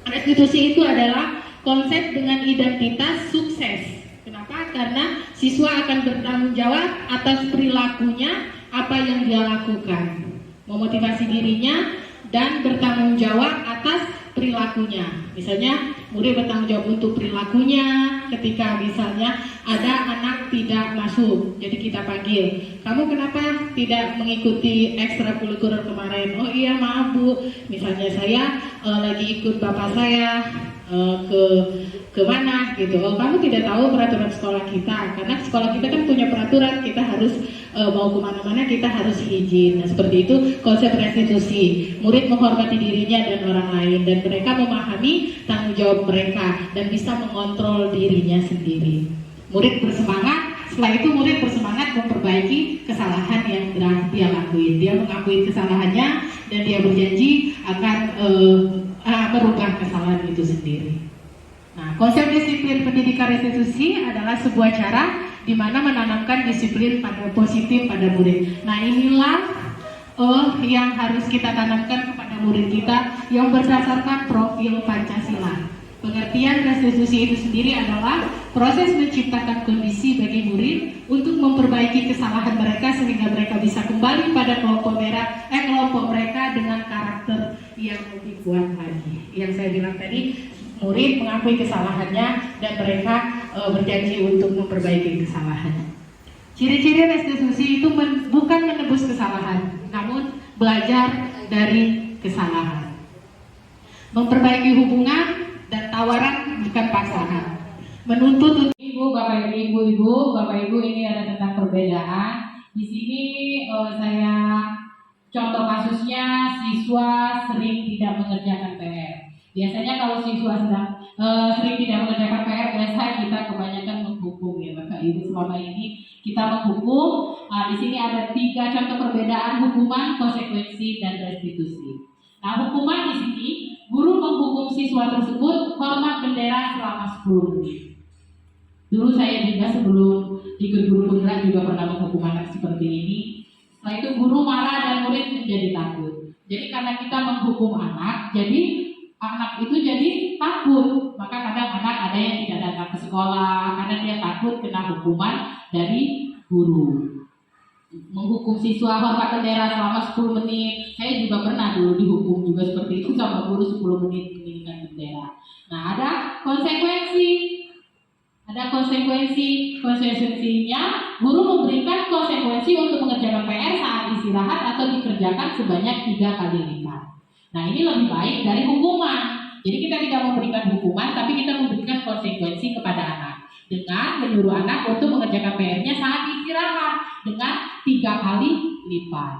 Restitusi itu adalah konsep dengan identitas sukses. Kenapa? Karena siswa akan bertanggung jawab atas perilakunya, apa yang dia lakukan, memotivasi dirinya dan bertanggung jawab atas perilakunya. Misalnya murid bertanggung jawab untuk perilakunya ketika misalnya ada anak tidak masuk, jadi kita panggil, kamu kenapa tidak mengikuti ekstrakurikuler kemarin? Oh iya maaf Bu, misalnya saya lagi ikut bapak saya ke mana gitu. Oh kamu tidak tahu peraturan sekolah kita, karena sekolah kita kan punya peraturan, kita harus mau kemana-mana kita harus izin. Nah seperti itu konsep restitusi. Murid menghormati dirinya dan orang lain, dan mereka memahami tanggung jawab mereka dan bisa mengontrol dirinya sendiri. Murid bersemangat. Setelah itu murid bersemangat memperbaiki kesalahan yang telah dia lakuin. Dia mengakui kesalahannya dan dia berjanji akan merubah kesalahan itu sendiri. Nah, konsep disiplin pendidikan restitusi adalah sebuah cara di mana menanamkan disiplin positif pada murid. Nah, inilah yang harus kita tanamkan kepada murid kita yang berdasarkan profil Pancasila. Pengertian restitusi itu sendiri adalah proses menciptakan kondisi bagi murid untuk memperbaiki kesalahan mereka sehingga mereka bisa kembali pada kelompok mereka dengan karakter yang lebih kuat lagi. Yang saya bilang tadi, murid mengakui kesalahannya dan mereka berjanji untuk memperbaiki kesalahannya. Ciri-ciri restitusi itu bukan menebus kesalahan, namun belajar dari kesalahan. Memperbaiki hubungan dan tawaran bukan paksaan. Menuntut Ibu, Bapak Ibu ini ada tentang perbedaan. Di sini saya Contoh kasusnya siswa sering tidak mengerjakan PR. Biasanya kalau siswa sering tidak mengerjakan PR, biasa kita kebanyakan menghukum ya Bapak Ibu. Selama ini kita menghukum. Di sini ada 3 contoh perbedaan hukuman, konsekuensi, dan restitusi. Nah, hukuman di sini guru menghukum siswa tersebut hormat bendera selama 10 menit. Dulu saya juga sebelum ikut guru penggerak juga pernah menghukum anak seperti ini. Setelah itu guru marah dan murid menjadi takut. Jadi karena kita menghukum anak, jadi anak itu jadi takut. Maka kadang anak ada yang tidak datang ke sekolah karena dia takut kena hukuman dari guru. Menghukum siswa hormat bendera selama 10 menit. Saya juga pernah dulu dihukum juga seperti itu sama guru 10 menit meninggikan bendera. Nah, ada konsekuensi. Konsekuensinya guru memberikan konsekuensi untuk mengerjakan PR saat istirahat atau dikerjakan sebanyak 3 kali lipat. Nah, ini lebih baik dari hukuman. Jadi kita tidak memberikan hukuman, tapi kita memberikan konsekuensi kepada anak dengan menyuruh anak untuk mengerjakan PR-nya saat istirahat dengan 3 kali lipat.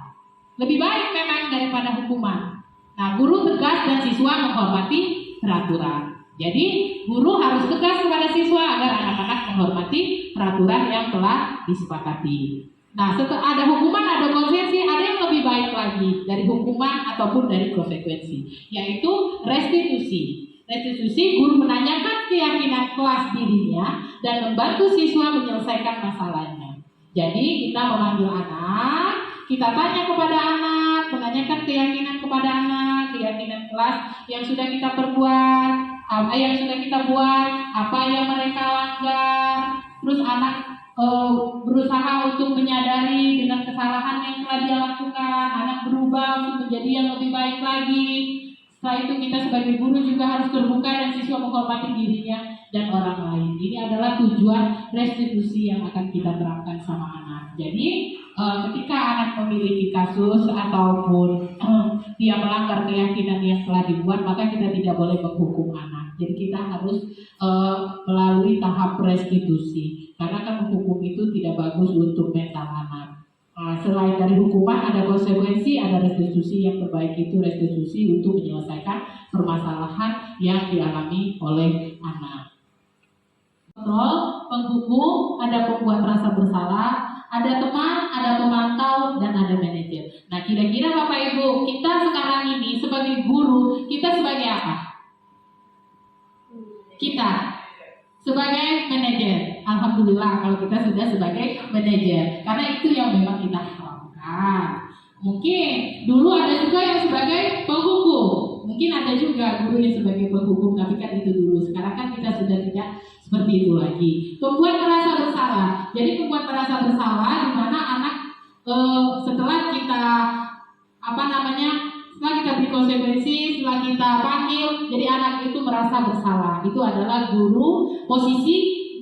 Lebih baik memang daripada hukuman. Nah, guru tegas dan siswa menghormati peraturan. Jadi guru harus tegas kepada siswa agar anak-anak menghormati peraturan yang telah disepakati. Nah, setelah ada hukuman, ada konsekuensi, ada yang lebih baik lagi dari hukuman ataupun dari konsekuensi, yaitu restitusi. Restitusi, guru menanyakan keyakinan kelas dirinya dan membantu siswa menyelesaikan masalahnya. Jadi kita memanggil anak, kita tanya kepada anak, menanyakan keyakinan kepada anak, keyakinan kelas yang sudah kita perbuat, apa yang sudah kita buat, apa yang mereka langgar. Terus anak berusaha untuk menyadari dengan kesalahan yang telah dia lakukan. Anak berubah untuk menjadi yang lebih baik lagi. Setelah itu kita sebagai guru juga harus terbuka dan siswa menghormati dirinya dan orang lain. Ini adalah tujuan restitusi yang akan kita terapkan sama anak. Jadi ketika anak memiliki kasus ataupun dia melanggar keyakinan yang telah dibuat, maka kita tidak boleh menghukum anak. Jadi kita harus melalui tahap restitusi. Karena kan menghukum itu tidak bagus untuk mental anak. Selain dari hukuman, ada konsekuensi, ada restitusi. Yang terbaik itu restitusi untuk menyelesaikan permasalahan yang dialami oleh anak. Kontrol, penghukum, ada pembuat rasa bersalah, ada teman, ada pemantau, dan ada manajer. Nah, kira-kira Bapak Ibu, kita sekarang ini sebagai guru, kita sebagai apa? Kita sebagai manajer. Alhamdulillah kalau kita sudah sebagai manajer, karena itu yang memang kita harapkan. Mungkin dulu ada juga yang sebagai penghukum, mungkin ada juga guru yang sebagai penghukum, tapi kan itu dulu. Sekarang kan kita sudah tidak seperti itu lagi. Pembuat merasa bersalah. Jadi pembuat merasa bersalah di mana anak setelah kita setelah kita beri konsekuensi, setelah kita panggil, jadi anak itu merasa bersalah. Itu adalah posisi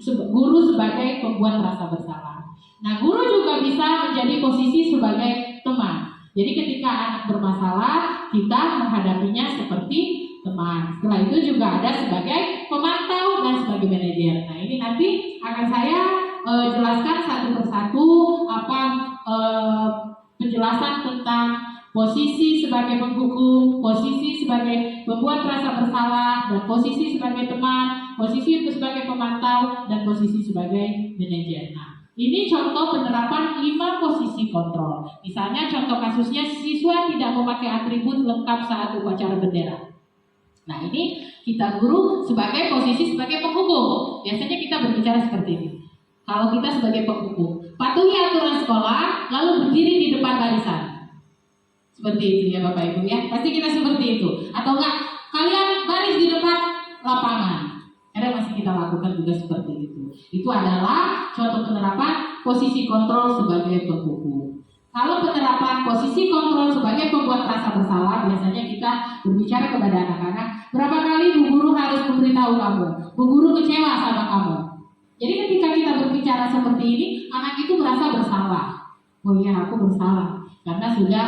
guru sebagai pembuat merasa bersalah. Nah, guru juga bisa menjadi posisi sebagai teman. Jadi ketika anak bermasalah, kita menghadapinya seperti teman. Setelah itu juga ada sebagai pemantau dan sebagai manajer. Nah, ini nanti akan saya jelaskan satu persatu penjelasan tentang posisi sebagai penghukum, posisi sebagai pembuat rasa bersalah, dan posisi sebagai teman, posisi itu sebagai pemantau, dan posisi sebagai manajer. Nah, ini contoh penerapan 5 posisi kontrol. Misalnya contoh kasusnya siswa tidak memakai atribut lengkap saat upacara bendera. Nah, ini kita guru sebagai posisi sebagai penghukum. Biasanya kita berbicara seperti ini. Kalau kita sebagai penghukum, patuhi aturan sekolah, lalu berdiri di depan barisan. Seperti itu ya Bapak Ibu ya. Pasti kita seperti itu. Atau enggak, kalian baris di depan lapangan. Ada masih kita lakukan juga seperti itu. Itu adalah contoh penerapan posisi kontrol sebagai penghukum. Kalau penerapan posisi kontrol sebagai pembuat rasa bersalah, biasanya kita berbicara kepada anak-anak, berapa kali Bu Guru harus memberitahu kamu, Bu Guru kecewa sama kamu. Jadi ketika kita berbicara seperti ini, anak itu merasa bersalah. Oh iya, aku bersalah karena sudah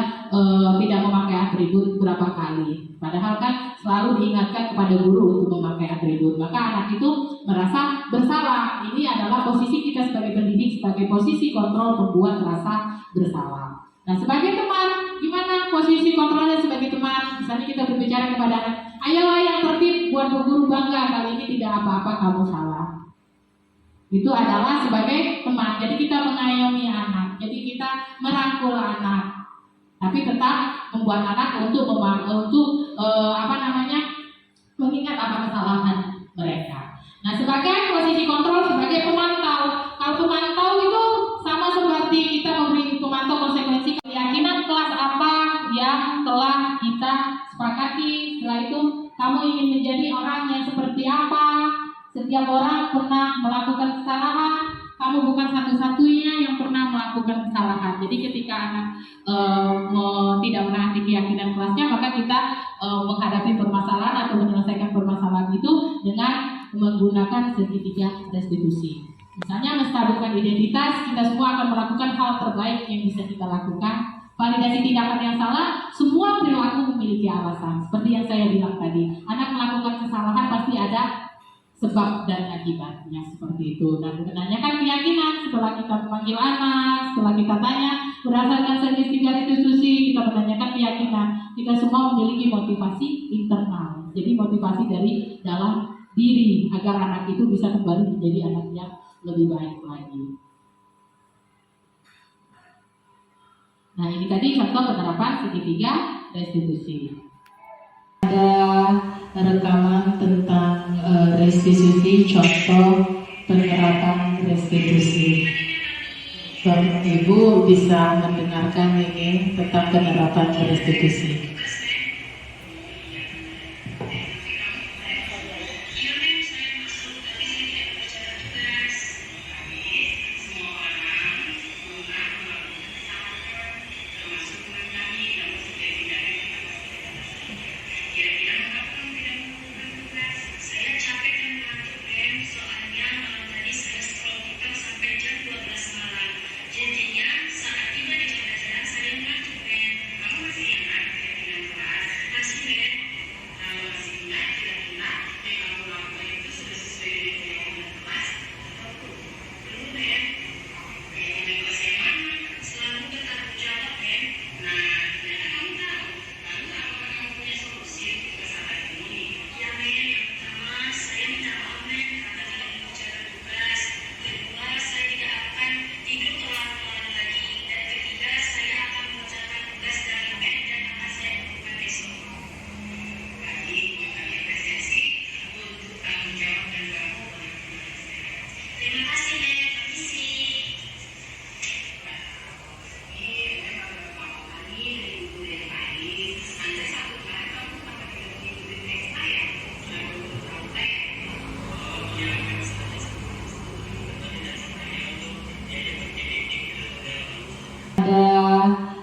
tidak memakai atribut berapa kali. Padahal kan selalu diingatkan kepada guru untuk memakai atribut. Maka anak itu merasa bersalah. Ini adalah posisi kita sebagai pendidik, sebagai posisi kontrol pembuat rasa bersalah. Nah, sebagai teman, gimana posisi kontrolnya sebagai teman. Misalnya kita berbicara kepada anak, ayo yang tertib buat Bu Guru bangga, kali ini tidak apa-apa kamu salah. Itu adalah sebagai teman. Jadi kita mengayomi anak, jadi kita merangkul anak, tapi tetap membuat anak untuk mengingat apa kesalahan mereka. Nah, sebagai posisi kontrol, sebagai pemantau. Kalau pemantau itu sama seperti kita memberi pemantau konsekuensi keyakinan kelas apa yang telah kita sepakati. Setelah itu kamu ingin menjadi orang yang seperti apa. Setiap orang pernah melakukan kesalahan. Kamu bukan satu-satunya yang pernah melakukan kesalahan. Jadi ketika anak tidak menaati keyakinan kelasnya, maka kita menghadapi permasalahan atau menyelesaikan permasalahan itu dengan menggunakan segitiga restitusi. Misalnya menstabilkan identitas, kita semua akan melakukan hal terbaik yang bisa kita lakukan. Validasi tindakan yang salah, semua perilaku memiliki alasan. Seperti yang saya bilang tadi, anak melakukan kesalahan pasti ada sebab dan akibatnya, seperti itu. Dan menanyakan keyakinan setelah kita memanggil anak, setelah kita tanya berdasarkan segitiga restitusi, kita menanyakan keyakinan. Kita semua memiliki motivasi internal, jadi motivasi dari dalam diri agar anak itu bisa kembali menjadi anak yang lebih baik lagi. Nah, ini tadi contoh penerapan segitiga restitusi. Ada rekaman tentang restitusi, contoh penerapan restitusi. Bapak Ibu bisa mendengarkan ini tentang penerapan restitusi.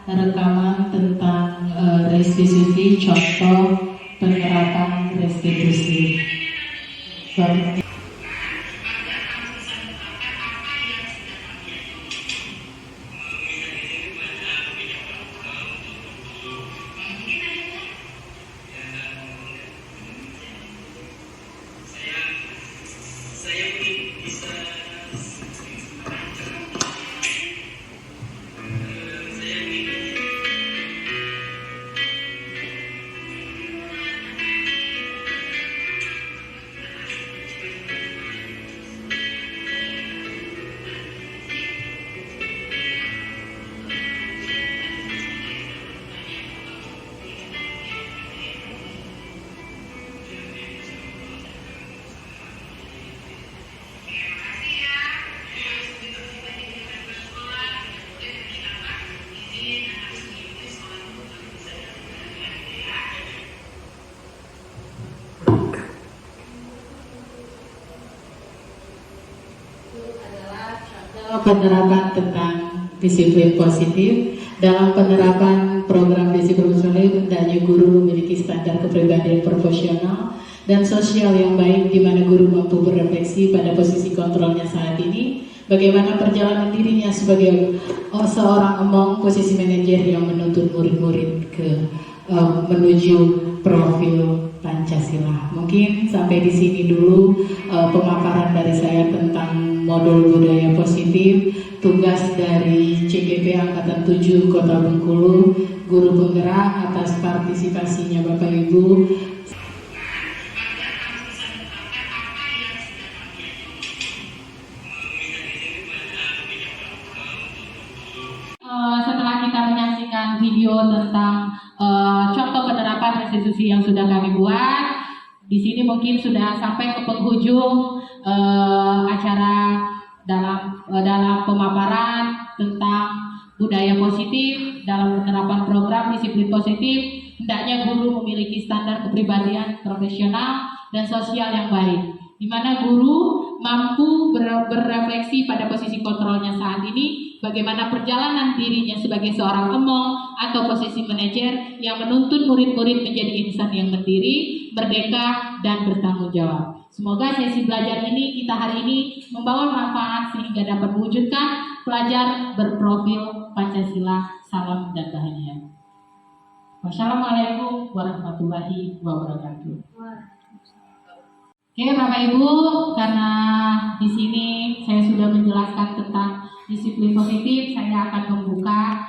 Rekaman tentang restitusi, contoh penerapan restitusi. Penerapan tentang disiplin positif. Dalam penerapan program disiplin positif, hendaknya guru memiliki standar kepribadian profesional dan sosial yang baik, di mana guru mampu berefleksi pada posisi kontrolnya saat ini, bagaimana perjalanan dirinya sebagai seorang among posisi manajer yang menuntut murid-murid menuju profil Pancasila. Mungkin sampai di sini dulu pemaparan dari saya tentang modul budaya positif, tugas dari CGP Angkatan 7 Kota Bengkulu guru penggerak atas partisipasinya Bapak Ibu. Setelah kita menyaksikan video tentang contoh penerapan restitusi yang sudah kami buat, di sini mungkin sudah sampai ke penghujung acara dalam pemaparan tentang budaya positif dalam penerapan program disiplin positif. Hendaknya guru memiliki standar kepribadian profesional dan sosial yang baik, di mana guru mampu berefleksi pada posisi kontrolnya saat ini, bagaimana perjalanan dirinya sebagai seorang emong atau posisi manajer yang menuntun murid-murid menjadi insan yang mandiri, merdeka, dan bertanggung jawab. Semoga sesi belajar ini kita hari ini membawa manfaat sehingga dapat mewujudkan pelajar berprofil Pancasila. Salam dan bahagia. Wassalamualaikum warahmatullahi wabarakatuh. Oke Bapak Ibu, karena di sini saya sudah menjelaskan tentang disiplin positif, saya akan membuka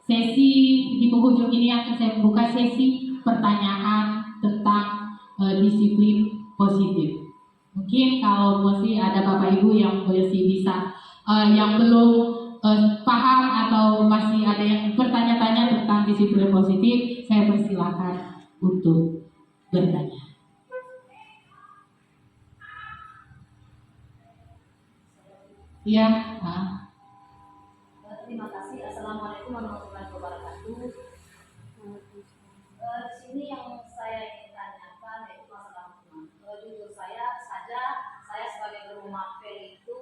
sesi di penghujung ini akan saya membuka sesi pertanyaan tentang disiplin positif. Mungkin kalau masih ada Bapak Ibu yang masih bisa yang belum paham atau masih ada yang bertanya-tanya tentang disiplin positif, saya persilakan untuk bertanya. Ya, terima kasih. Assalamualaikum warahmatullahi wabarakatuh. Di sini yang saya ingin tanyakan yaitu masalah hukuman. Jujur saya saja, saya sebagai guru mapel itu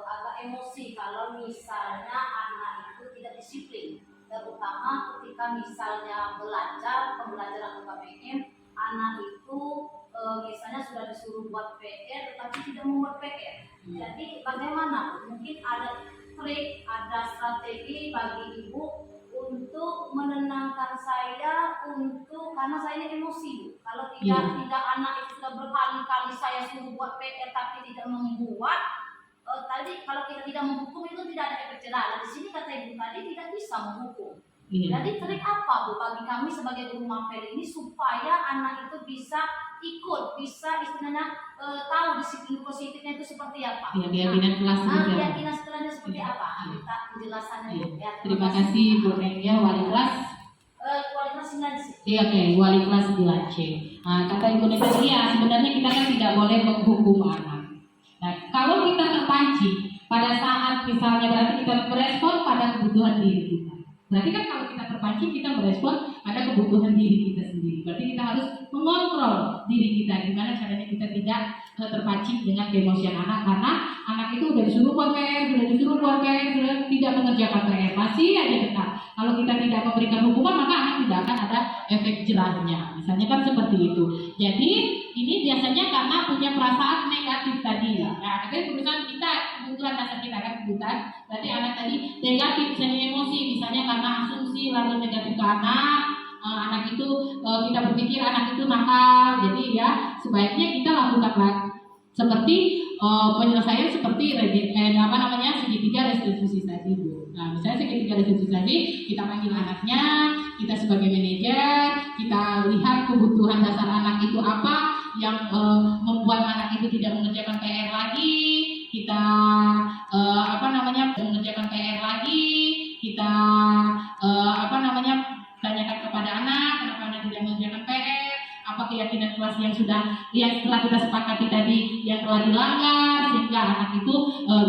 agak emosi kalau misalnya anak itu tidak disiplin, terutama ketika misalnya belajar pembelajaran UKBM, anak itu misalnya sudah disuruh buat PR tetapi tidak membuat PR. Jadi bagaimana? Mungkin ada trik, ada strategi bagi ibu untuk menenangkan saya karena saya ini emosi Bu. Kalau tidak anak itu sudah berkali-kali saya suruh buat PR tapi tidak membuat, tadi kalau kita tidak menghukum itu tidak ada efek jerah. Di sini kata ibu tadi tidak bisa menghukum. Jadi trik apa Bu bagi kami sebagai guru mapel ini supaya anak itu bisa ikut, bisa istilahnya tahu disiplin positifnya itu seperti apa? Keyakinan kelas juga. Keyakinan setelahnya seperti apa? Minta penjelasannya. Ya, terima kasih Bu Nelia, wali kelas. Wali kelas 9C. Iya, oke, wali kelas 9C. Nah, kata Ibu Nelia, sebenarnya kita kan tidak boleh menghukum anak. Nah, kalau kita terpancing pada saat misalnya berarti kita merespon pada kebutuhan diri kita. Berarti kan kalau kita terpancing kita merespon pada kebutuhan diri kita sendiri. Berarti kita harus mengontrol diri kita. Gimana caranya kita tidak terpancing dengan emosian anak, karena anak itu udah disuruh buat PR, sudah tidak mengerjakan PR, masih aja tetap. Kalau kita tidak memberikan hukuman maka anak tidak akan ada efek jerahnya. Misalnya kan seperti itu. Jadi ini biasanya karena punya perasaan negatif tadi. Nah, akhirnya keputusan kita, kebutuhan dasar kita kan kebutuhan. Berarti anak tadi negatif, misalnya emosi, misalnya karena asumsi lalu negatif ke anak itu kita berpikir anak itu nakal. Jadi ya sebaiknya kita lakukan seperti penyelesaian seperti segitiga restitusi tadi Bu. Nah misalnya segitiga restitusi tadi kita panggil anaknya, kita sebagai manajer kita lihat kebutuhan dasar anak itu apa yang membuat anak itu tidak mengerjakan PR lagi, kita mengerjakan PR lagi, kita tanyakan kepada anak kenapa anak tidak mengerjakan PR, apa keyakinan kelas yang setelah kita sepakati tadi yang telah dilanggar, sehingga anak itu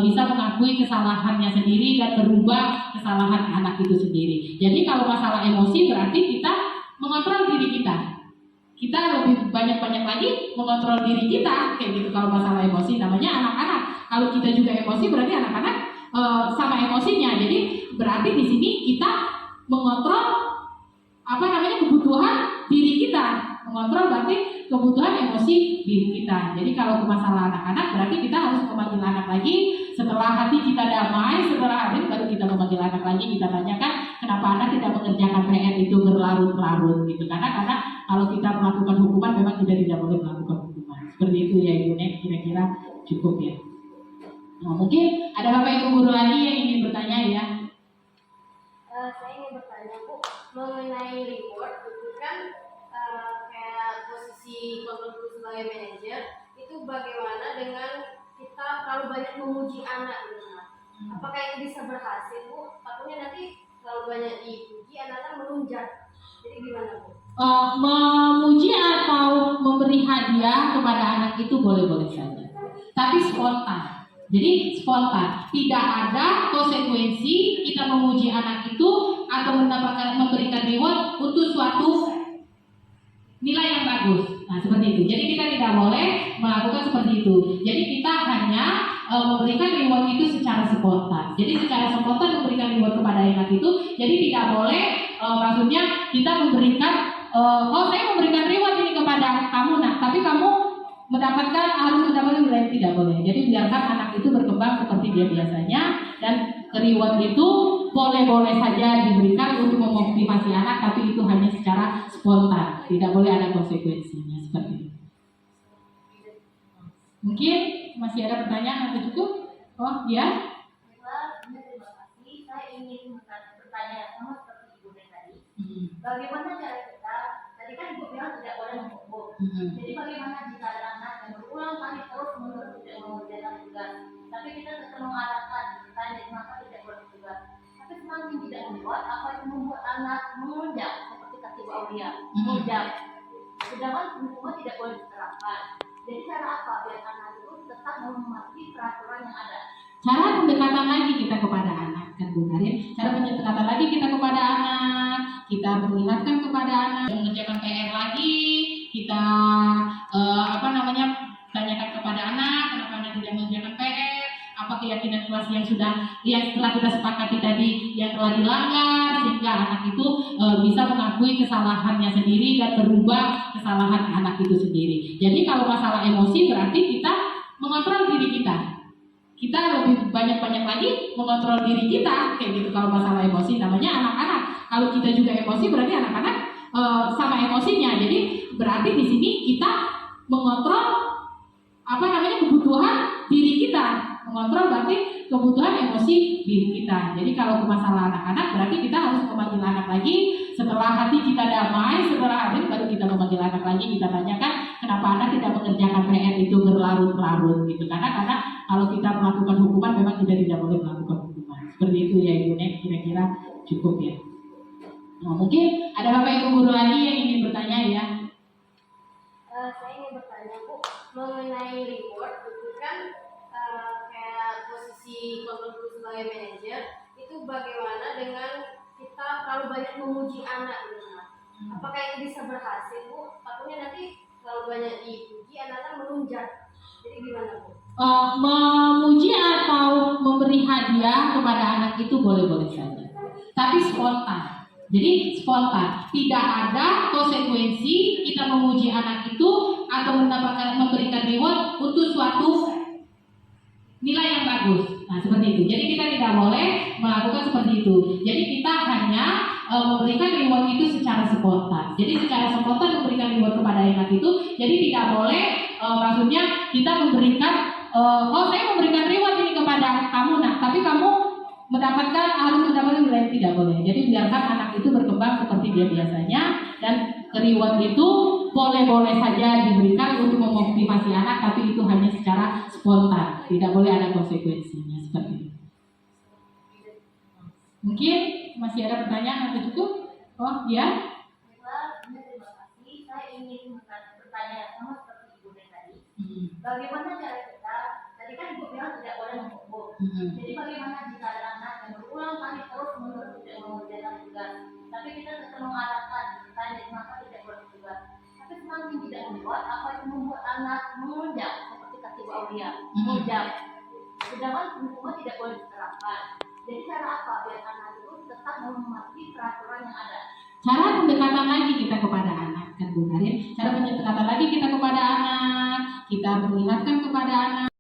bisa mengakui kesalahannya sendiri dan berubah kesalahan anak itu sendiri. Jadi kalau masalah emosi berarti kita mengontrol diri kita. Kita lebih banyak lagi mengontrol diri kita kayak gitu. Kalau masalah emosi namanya anak-anak. Kalau kita juga emosi berarti anak-anak sama emosinya. Jadi berarti di sini kita mengontrol kebutuhan diri kita. Mengontrol berarti kebutuhan emosi diri kita. Jadi kalau masalah anak-anak berarti kita harus memanggil anak lagi setelah hati kita damai, setelah hari baru kita memanggil anak lagi, kita tanyakan kenapa anak tidak mengerjakan PR itu berlarut-larut gitu. Karena kalau kita melakukan hukuman memang kita tidak boleh melakukan hukuman. Seperti itu ya Ibu Nek, kira-kira cukup ya. Nah, mungkin ada Bapak Ibu guru lagi yang ingin bertanya ya. Saya ingin bertanya Bu mengenai reward itu kan kayak posisi kontrol sebagai manajer itu bagaimana dengan kita terlalu banyak memuji anak gitu Mas? Apakah itu bisa berhasil Bu? Takutnya nanti terlalu banyak dipuji anak-anak melunjak. Jadi gimana Bu? Memuji atau memberi hadiah kepada anak itu boleh-boleh saja, tapi spontan. Jadi spontan, tidak ada konsekuensi kita memuji anak itu atau memberikan reward untuk suatu nilai yang bagus. Nah seperti itu. Jadi kita tidak boleh melakukan seperti itu. Jadi kita hanya memberikan reward itu secara spontan. Jadi secara spontan memberikan reward kepada anak itu. Jadi tidak boleh maksudnya kita memberikan saya memberikan reward ini kepada kamu nak, tapi kamu harus mendapatkan nilai, tidak boleh. Jadi biarkan anak itu berkembang seperti dia biasanya, dan reward itu boleh-boleh saja diberikan untuk memotivasi anak, tapi itu hanya secara spontan, tidak boleh ada konsekuensinya seperti itu. Mungkin masih ada pertanyaan atau cukup? Oh ya. Terima kasih. Saya ingin bertanya sama seperti Ibu tadi. Bagaimana cara kita? Tadi kan Ibu bilang tidak boleh menghukum. Jadi bagaimana jika ada anak yang berulang kali terus menerus tidak mengerjakan tugas, tapi kita tetap mengarahkan, ditanya kenapa tidak boleh tugas, tapi semakin tidak membuat, apa yang membuat anak mengunjak seperti kata Ibu Aulia, mengunjak. Sedangkan hukuman tidak boleh diterapkan. Jadi cara apa biar anak itu tetap mematuhi peraturan yang ada? Cara pendekatan lagi kita kepada anak, kan Bu Karin? Cara pendekatan lagi kita kepada anak, kita mengingatkan kepada anak, mengerjakan PR lagi, kita tanyakan kepada anak, kenapa anak tidak mengerjakan PR, apa keyakinan kelas yang setelah kita sepakati tadi yang telah dilanggar, sehingga anak itu bisa mengakui kesalahannya sendiri dan berubah kesalahan anak itu sendiri. Jadi kalau masalah emosi berarti kita mengontrol diri kita. Kita lebih banyak lagi mengontrol diri kita, kayak gitu. Kalau masalah emosi namanya anak-anak. Kalau kita juga emosi berarti anak-anak sama emosinya. Jadi berarti di sini kita mengontrol kebutuhan diri kita. Mengontrol berarti kebutuhan emosi diri kita. Jadi kalau masalah anak-anak berarti kita harus memanggil anak lagi. Setelah hati kita damai, setelah hari baru kita memanggil anak lagi. Kita tanyakan kenapa anak tidak mengerjakan PR itu berlarut-larut gitu. Karena kalau kita melakukan hukuman memang kita tidak boleh melakukan hukuman. Seperti itu ya Ibu Nek, kira-kira cukup ya. Nah, mungkin ada Bapak Ibu guru lagi yang ingin bertanya ya. Saya ingin bertanya Bu mengenai reward itu kan kayak posisi kontrol sebagai manajer itu bagaimana dengan kita terlalu banyak memuji anak gitu Mas? Apakah itu bisa berhasil Bu? Takutnya nanti terlalu banyak dipuji anak-anak melunjak. Jadi gimana Bu? Memuji atau memberi hadiah kepada anak itu boleh-boleh saja, tapi spontan. Jadi spontan, tidak ada konsekuensi kita memuji anak itu atau memberikan reward untuk suatu nilai yang bagus. Nah seperti itu. Jadi kita tidak boleh melakukan seperti itu. Jadi kita hanya memberikan reward itu secara spontan. Jadi secara spontan memberikan reward kepada anak itu. Jadi tidak boleh maksudnya kita memberikan saya memberikan reward ini kepada kamu nak, tapi kamu harus mendapatkan nilai, tidak boleh. Jadi biarkan anak itu berkembang seperti dia biasanya, dan reward itu boleh-boleh saja diberikan untuk memotivasi anak, tapi itu hanya secara spontan, tidak boleh ada konsekuensinya seperti itu. Mungkin masih ada pertanyaan atau cukup? Oh ya. Terima kasih. Saya ingin bertanya sama seperti Ibu tadi. Bagaimana cara kita? Tadi kan Ibu bilang tidak boleh menghukum. Jadi bagaimana jika ada anak yang berulang kali terus menerus tidak mengerjakan tugas, tapi kita tetap mengarahkan, ditanya kenapa tidak boleh tugas, tapi semakin tidak membuat, apa yang membuat anak mengunjak seperti kata Ibu Aulia, mengunjak. Sedangkan hukuman tidak boleh diterapkan. Jadi cara apa biar anak itu tetap mematuhi peraturan yang ada? Cara pendekatan lagi kita kepada anak, kan Bu Karin? Cara pendekatan lagi kita kepada anak, kita mengingatkan kepada anak.